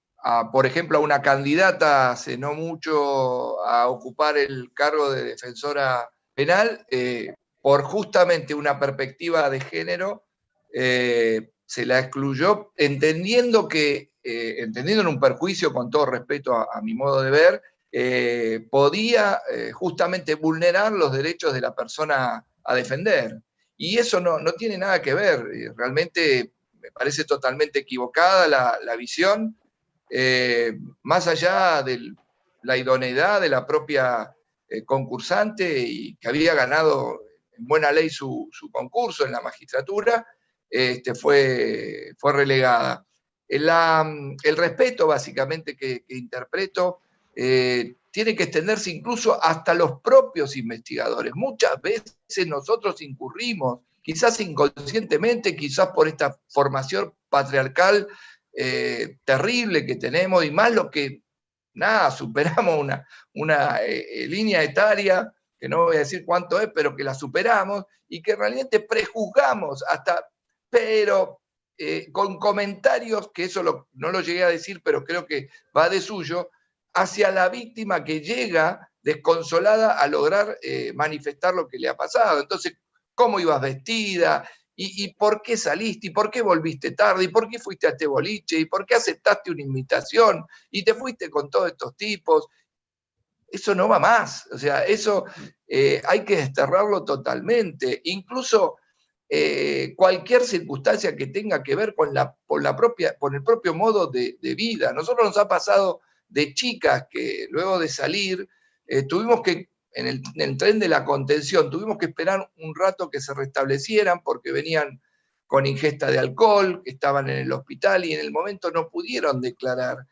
por ejemplo, a una candidata hace no mucho a ocupar el cargo de defensora penal, por justamente una perspectiva de género, se la excluyó, entendiendo en un perjuicio, con todo respeto a mi modo de ver, podía justamente vulnerar los derechos de la persona a defender. Y eso no tiene nada que ver. Realmente me parece totalmente equivocada la visión, más allá de la idoneidad de la propia concursante y que había ganado en buena ley su concurso en la magistratura, fue relegada. El respeto, básicamente, que interpreto, tiene que extenderse incluso hasta los propios investigadores. Muchas veces nosotros incurrimos, quizás inconscientemente, quizás por esta formación patriarcal terrible que tenemos, y más lo que, superamos una línea etaria, que no voy a decir cuánto es, pero que la superamos, y que realmente prejuzgamos pero con comentarios, que eso no lo llegué a decir, pero creo que va de suyo, hacia la víctima que llega desconsolada a lograr manifestar lo que le ha pasado. Entonces, ¿cómo ibas vestida? ¿Y por qué saliste? ¿Y por qué volviste tarde? ¿Y por qué fuiste a este boliche? ¿Y por qué aceptaste una invitación? ¿Y te fuiste con todos estos tipos? Eso no va más. O sea, eso hay que desterrarlo totalmente. Incluso cualquier circunstancia que tenga que ver con el propio modo de vida. Nosotros nos ha pasado de chicas que luego de salir tuvimos que, en el tren de la contención, tuvimos que esperar un rato que se restablecieran porque venían con ingesta de alcohol, que estaban en el hospital y en el momento no pudieron declarar.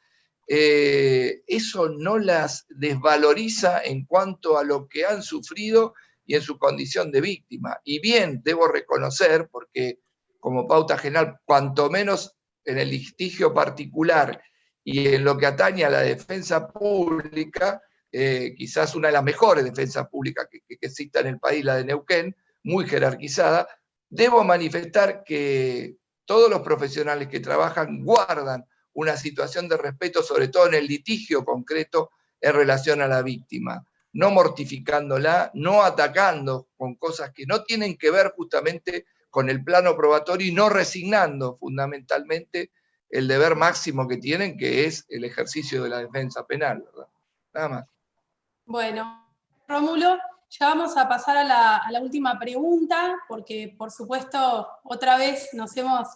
Eso no las desvaloriza en cuanto a lo que han sufrido y en su condición de víctima. Y bien, debo reconocer, porque como pauta general, cuanto menos en el litigio particular y en lo que atañe a la defensa pública, quizás una de las mejores defensas públicas que exista en el país, la de Neuquén, muy jerarquizada, debo manifestar que todos los profesionales que trabajan guardan una situación de respeto, sobre todo en el litigio concreto en relación a la víctima, no mortificándola, no atacando con cosas que no tienen que ver justamente con el plano probatorio y no resignando fundamentalmente el deber máximo que tienen, que es el ejercicio de la defensa penal, ¿verdad? Nada más. Bueno, Rómulo, ya vamos a pasar a la última pregunta, porque por supuesto otra vez nos hemos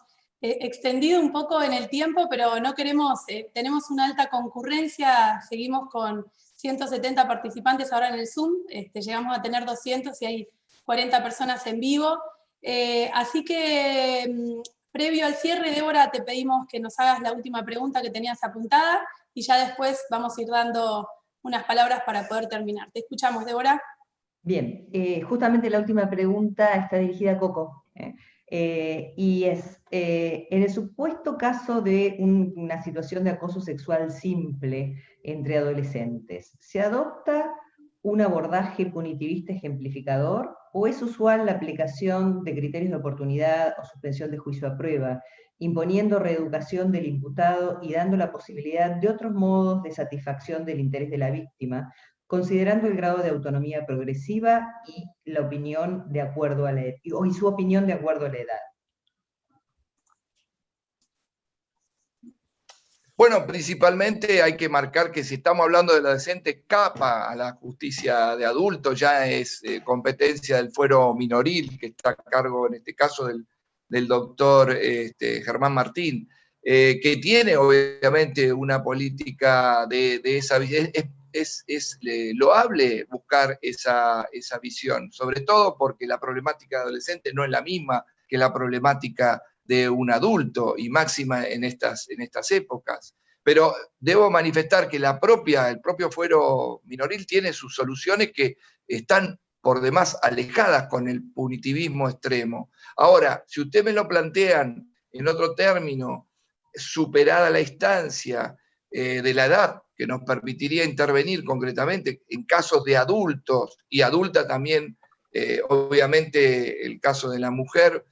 extendido un poco en el tiempo, pero no queremos, tenemos una alta concurrencia, seguimos con 170 participantes ahora en el Zoom, llegamos a tener 200 y hay 40 personas en vivo, así que previo al cierre, Débora, te pedimos que nos hagas la última pregunta que tenías apuntada y ya después vamos a ir dando unas palabras para poder terminar. Te escuchamos, Débora. Bien, justamente la última pregunta está dirigida a Coco. Y es, en el supuesto caso de una situación de acoso sexual simple entre adolescentes, ¿se adopta un abordaje punitivista ejemplificador, o es usual la aplicación de criterios de oportunidad o suspensión de juicio a prueba, imponiendo reeducación del imputado y dando la posibilidad de otros modos de satisfacción del interés de la víctima, considerando el grado de autonomía progresiva y la opinión de acuerdo a la edad, y su opinión de acuerdo a la edad? Bueno, principalmente hay que marcar que si estamos hablando del adolescente, escapa a la justicia de adultos, ya es competencia del fuero minoril, que está a cargo en este caso del doctor Germán Martín, que tiene obviamente una política de esa visión. Es loable buscar esa visión, sobre todo porque la problemática de adolescente no es la misma que la problemática de un adulto, y máxima en estas épocas. Pero debo manifestar que el propio fuero minoril tiene sus soluciones que están por demás alejadas con el punitivismo extremo. Ahora, si ustedes me lo plantean en otro término, superada la instancia de la edad, que nos permitiría intervenir concretamente en casos de adultos y adulta también, obviamente el caso de la mujer,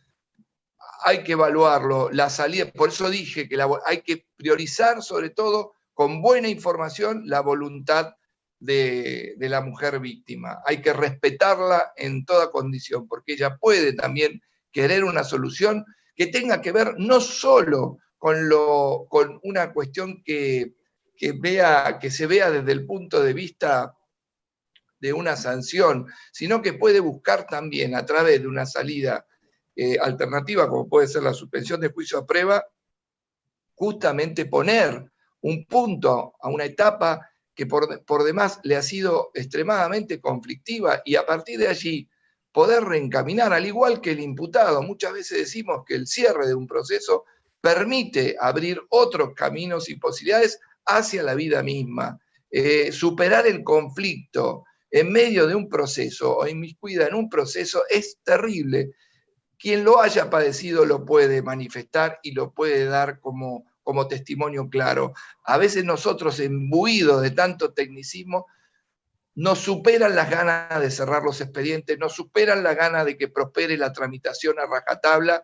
hay que evaluarlo, la salida, por eso dije que hay que priorizar sobre todo con buena información la voluntad de la mujer víctima. Hay que respetarla en toda condición, porque ella puede también querer una solución que tenga que ver no solo con una cuestión que se vea desde el punto de vista de una sanción, sino que puede buscar también a través de una salida alternativa, como puede ser la suspensión de juicio a prueba, justamente poner un punto a una etapa que por demás le ha sido extremadamente conflictiva, y a partir de allí poder reencaminar, al igual que el imputado. Muchas veces decimos que el cierre de un proceso permite abrir otros caminos y posibilidades hacia la vida misma. Superar el conflicto en medio de un proceso o inmiscuida en un proceso es terrible. Quien lo haya padecido lo puede manifestar y lo puede dar como testimonio claro. A veces nosotros, imbuidos de tanto tecnicismo, nos superan las ganas de cerrar los expedientes, nos superan las ganas de que prospere la tramitación a rajatabla,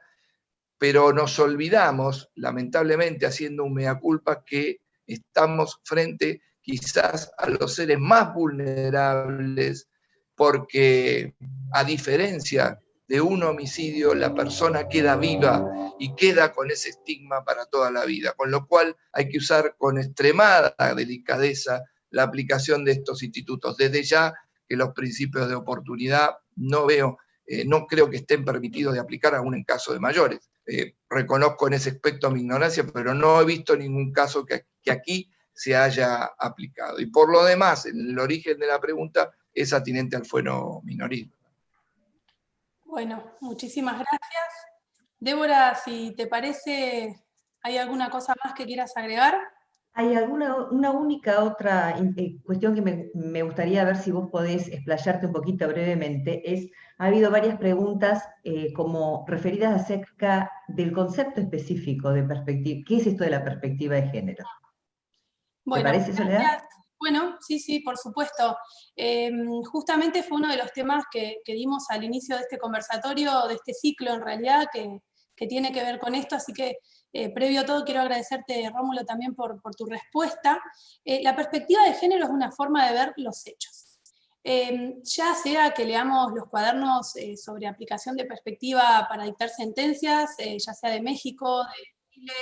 pero nos olvidamos, lamentablemente haciendo un mea culpa, que estamos frente quizás a los seres más vulnerables, porque a diferencia de un homicidio, la persona queda viva y queda con ese estigma para toda la vida, con lo cual hay que usar con extremada delicadeza la aplicación de estos institutos. Desde ya que los principios de oportunidad no creo que estén permitidos de aplicar aún en caso de mayores. Reconozco en ese aspecto mi ignorancia, pero no he visto ningún caso que aquí se haya aplicado. Y por lo demás, el origen de la pregunta es atinente al fuero minoril. Bueno, muchísimas gracias. Débora, si te parece, ¿hay alguna cosa más que quieras agregar? Hay una única otra cuestión que me gustaría ver si vos podés explayarte un poquito brevemente. Ha habido varias preguntas como referidas acerca del concepto específico de perspectiva. ¿Qué es esto de la perspectiva de género? Bueno, ¿Te parece, Soledad? Bueno, sí, por supuesto. Justamente fue uno de los temas que dimos al inicio de este conversatorio, de este ciclo en realidad, que tiene que ver con esto, así que previo a todo quiero agradecerte, Rómulo, también por tu respuesta. La perspectiva de género es una forma de ver los hechos. Ya sea que leamos los cuadernos sobre aplicación de perspectiva para dictar sentencias, ya sea de México, de Chile,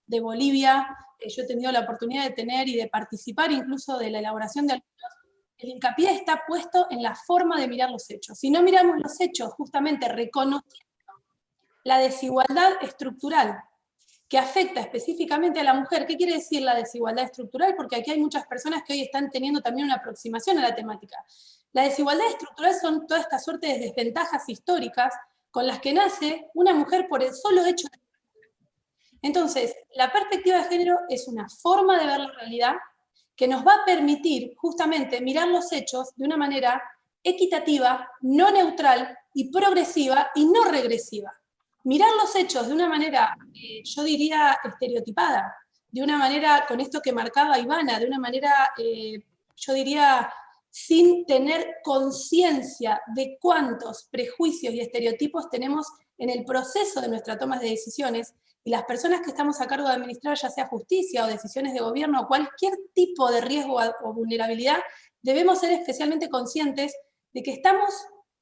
de Bolivia, yo he tenido la oportunidad de tener y de participar incluso de la elaboración de algunos, el hincapié está puesto en la forma de mirar los hechos. Si no miramos los hechos justamente reconociendo la desigualdad estructural que afecta específicamente a la mujer. ¿Qué quiere decir la desigualdad estructural? Porque aquí hay muchas personas que hoy están teniendo también una aproximación a la temática. La desigualdad estructural son toda esta suerte de desventajas históricas con las que nace una mujer por el solo hecho de... Entonces, la perspectiva de género es una forma de ver la realidad que nos va a permitir justamente mirar los hechos de una manera equitativa, no neutral y progresiva y no regresiva. Mirar los hechos de una manera, yo diría, estereotipada, de una manera, con esto que marcaba Ivana, de una manera, yo diría, sin tener conciencia de cuántos prejuicios y estereotipos tenemos en el proceso de nuestra toma de decisiones, y las personas que estamos a cargo de administrar, ya sea justicia o decisiones de gobierno o cualquier tipo de riesgo o vulnerabilidad, debemos ser especialmente conscientes de que estamos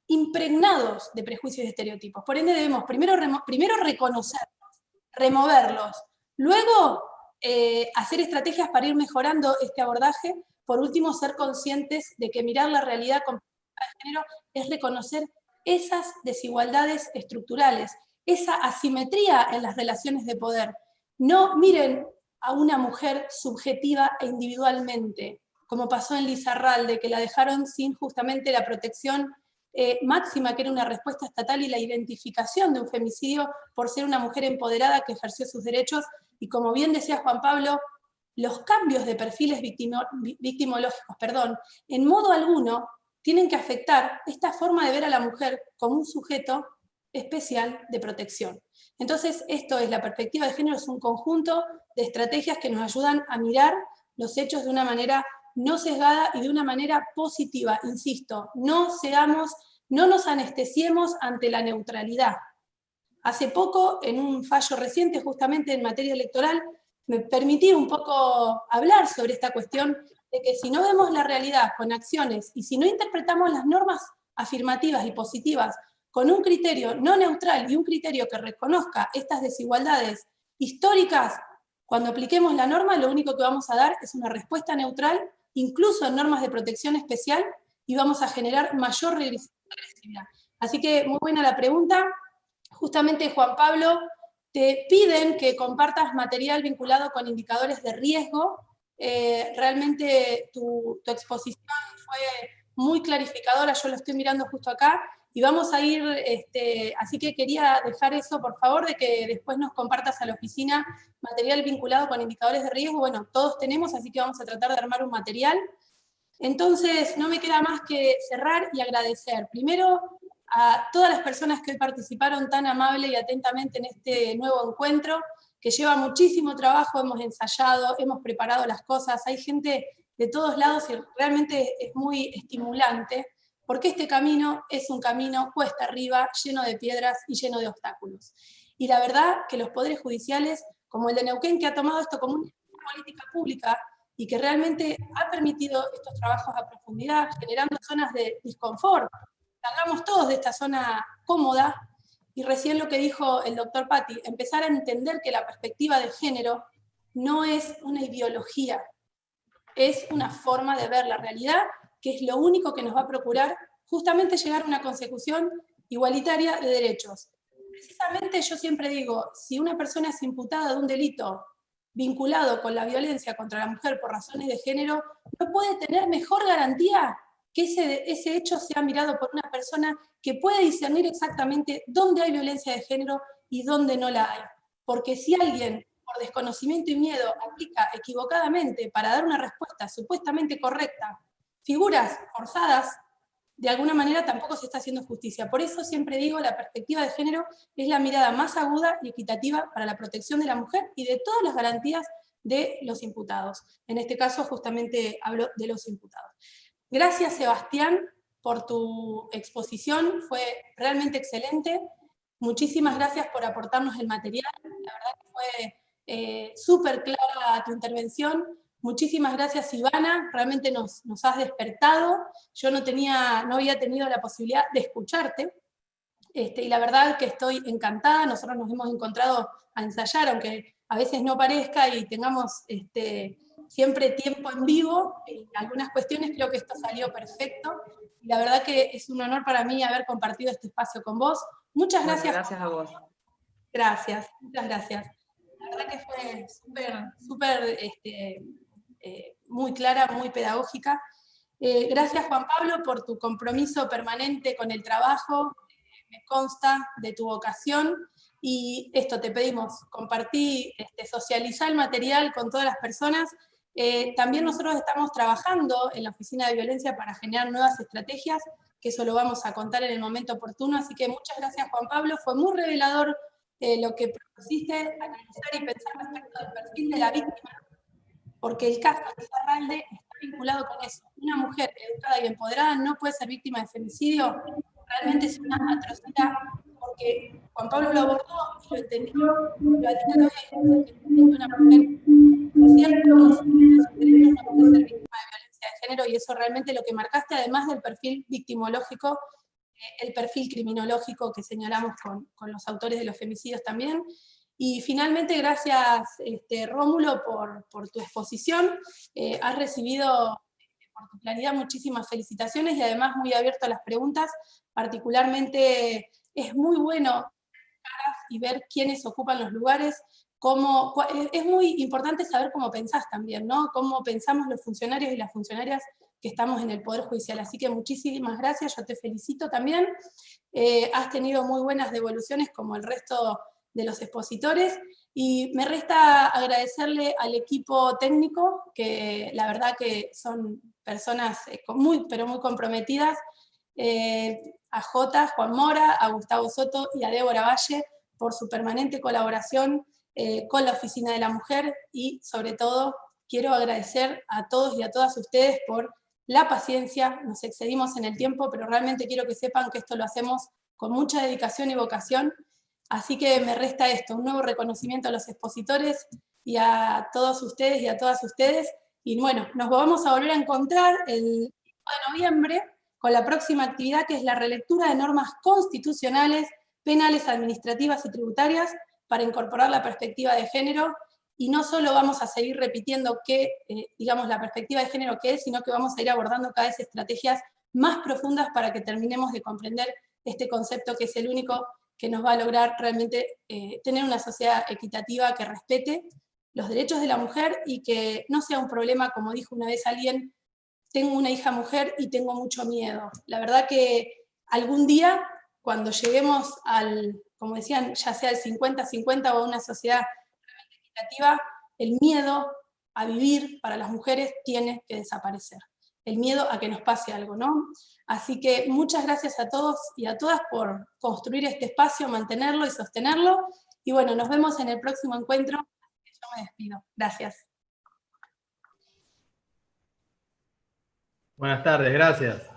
impregnados de prejuicios y estereotipos. Por ende debemos primero reconocerlos, removerlos, luego hacer estrategias para ir mejorando este abordaje. Por último, ser conscientes de que mirar la realidad con perspectiva de género es reconocer esas desigualdades estructurales, esa asimetría en las relaciones de poder. No miren a una mujer subjetiva e individualmente, como pasó en Lizarralde, que la dejaron sin justamente la protección máxima, que era una respuesta estatal, y la identificación de un femicidio por ser una mujer empoderada que ejerció sus derechos, y como bien decía Juan Pablo, los cambios de perfiles victimológicos, en modo alguno tienen que afectar esta forma de ver a la mujer como un sujeto especial de protección. Entonces, esto es la perspectiva de género, es un conjunto de estrategias que nos ayudan a mirar los hechos de una manera no sesgada y de una manera positiva. Insisto, no nos anestesiemos ante la neutralidad. Hace poco, en un fallo reciente justamente en materia electoral, me permití un poco hablar sobre esta cuestión de que si no vemos la realidad con acciones y si no interpretamos las normas afirmativas y positivas con un criterio no neutral y un criterio que reconozca estas desigualdades históricas, cuando apliquemos la norma lo único que vamos a dar es una respuesta neutral, incluso en normas de protección especial, y vamos a generar mayor regresividad. Así que muy buena la pregunta. Justamente, Juan Pablo, te piden que compartas material vinculado con indicadores de riesgo. Realmente tu exposición fue muy clarificadora, yo lo estoy mirando justo acá, y vamos a ir, así que quería dejar eso, por favor, de que después nos compartas a la oficina material vinculado con indicadores de riesgo. Bueno, todos tenemos, así que vamos a tratar de armar un material. Entonces, no me queda más que cerrar y agradecer. Primero, a todas las personas que hoy participaron tan amable y atentamente en este nuevo encuentro, que lleva muchísimo trabajo, hemos ensayado, hemos preparado las cosas, hay gente de todos lados y realmente es muy estimulante, porque este camino es un camino cuesta arriba, lleno de piedras y lleno de obstáculos. Y la verdad que los poderes judiciales, como el de Neuquén, que ha tomado esto como una política pública y que realmente ha permitido estos trabajos a profundidad, generando zonas de disconfort. Salgamos todos de esta zona cómoda, y recién lo que dijo el doctor Patti, empezar a entender que la perspectiva de género no es una ideología, es una forma de ver la realidad, que es lo único que nos va a procurar justamente llegar a una consecución igualitaria de derechos. Precisamente yo siempre digo, si una persona es imputada de un delito vinculado con la violencia contra la mujer por razones de género, no puede tener mejor garantía que ese hecho sea mirado por una persona que puede discernir exactamente dónde hay violencia de género y dónde no la hay. Porque si alguien, por desconocimiento y miedo, aplica equivocadamente para dar una respuesta supuestamente correcta, figuras forzadas, de alguna manera tampoco se está haciendo justicia. Por eso siempre digo, la perspectiva de género es la mirada más aguda y equitativa para la protección de la mujer y de todas las garantías de los imputados. En este caso, justamente hablo de los imputados. Gracias, Sebastián, por tu exposición, fue realmente excelente. Muchísimas gracias por aportarnos el material, la verdad que fue súper clara tu intervención. Muchísimas gracias, Ivana, realmente nos has despertado. Yo no había tenido la posibilidad de escucharte, y la verdad que estoy encantada. Nosotros nos hemos encontrado a ensayar, aunque a veces no parezca y tengamos siempre tiempo en vivo, y algunas cuestiones creo que esto salió perfecto, y la verdad que es un honor para mí haber compartido este espacio con vos. Muchas gracias. Gracias a vos. Gracias, muchas gracias. La verdad que fue súper, muy clara, muy pedagógica. Gracias, Juan Pablo, por tu compromiso permanente con el trabajo, me consta de tu vocación, y esto te pedimos, compartí, socializar el material con todas las personas. También nosotros estamos trabajando en la Oficina de Violencia para generar nuevas estrategias, que eso lo vamos a contar en el momento oportuno, así que muchas gracias, Juan Pablo, fue muy revelador lo que propusiste, analizar y pensar respecto del perfil de la víctima, porque el caso de Lizarralde está vinculado con eso. Una mujer educada y empoderada no puede ser víctima de femicidio, realmente es una atrocidad, porque Juan Pablo lo abordó y lo entendió, pero a día de hoy hay gente que entiende una mujer, es cierto, con sus derechos no puede ser víctima de violencia de género, y eso realmente lo que marcaste, además del perfil victimológico, el perfil criminológico que señalamos con los autores de los femicidios también. Y finalmente, gracias Rómulo por tu exposición. Has recibido por tu claridad muchísimas felicitaciones y además muy abierto a las preguntas. Particularmente es muy bueno y ver quiénes ocupan los lugares. Es muy importante saber cómo pensás también, ¿no? Cómo pensamos los funcionarios y las funcionarias que estamos en el Poder Judicial. Así que muchísimas gracias, yo te felicito también. Has tenido muy buenas devoluciones como el resto de los expositores, y me resta agradecerle al equipo técnico, que la verdad que son personas muy, pero muy comprometidas, a Jota, Juan Mora, a Gustavo Soto y a Débora Valle por su permanente colaboración con la Oficina de la Mujer, y sobre todo quiero agradecer a todos y a todas ustedes por la paciencia. Nos excedimos en el tiempo, pero realmente quiero que sepan que esto lo hacemos con mucha dedicación y vocación. Así que me resta esto, un nuevo reconocimiento a los expositores y a todos ustedes y a todas ustedes. Y bueno, nos vamos a volver a encontrar el 5 de noviembre con la próxima actividad, que es la relectura de normas constitucionales, penales, administrativas y tributarias para incorporar la perspectiva de género. Y no solo vamos a seguir repitiendo digamos, la perspectiva de género que es, sino que vamos a ir abordando cada vez estrategias más profundas para que terminemos de comprender este concepto, que es el único que nos va a lograr realmente tener una sociedad equitativa que respete los derechos de la mujer y que no sea un problema, como dijo una vez alguien: tengo una hija mujer y tengo mucho miedo. La verdad que algún día, cuando lleguemos como decían, ya sea el 50-50 o a una sociedad realmente equitativa, el miedo a vivir para las mujeres tiene que desaparecer. El miedo a que nos pase algo, ¿no? Así que muchas gracias a todos y a todas por construir este espacio, mantenerlo y sostenerlo. Y bueno, nos vemos en el próximo encuentro. Yo me despido. Gracias. Buenas tardes, gracias.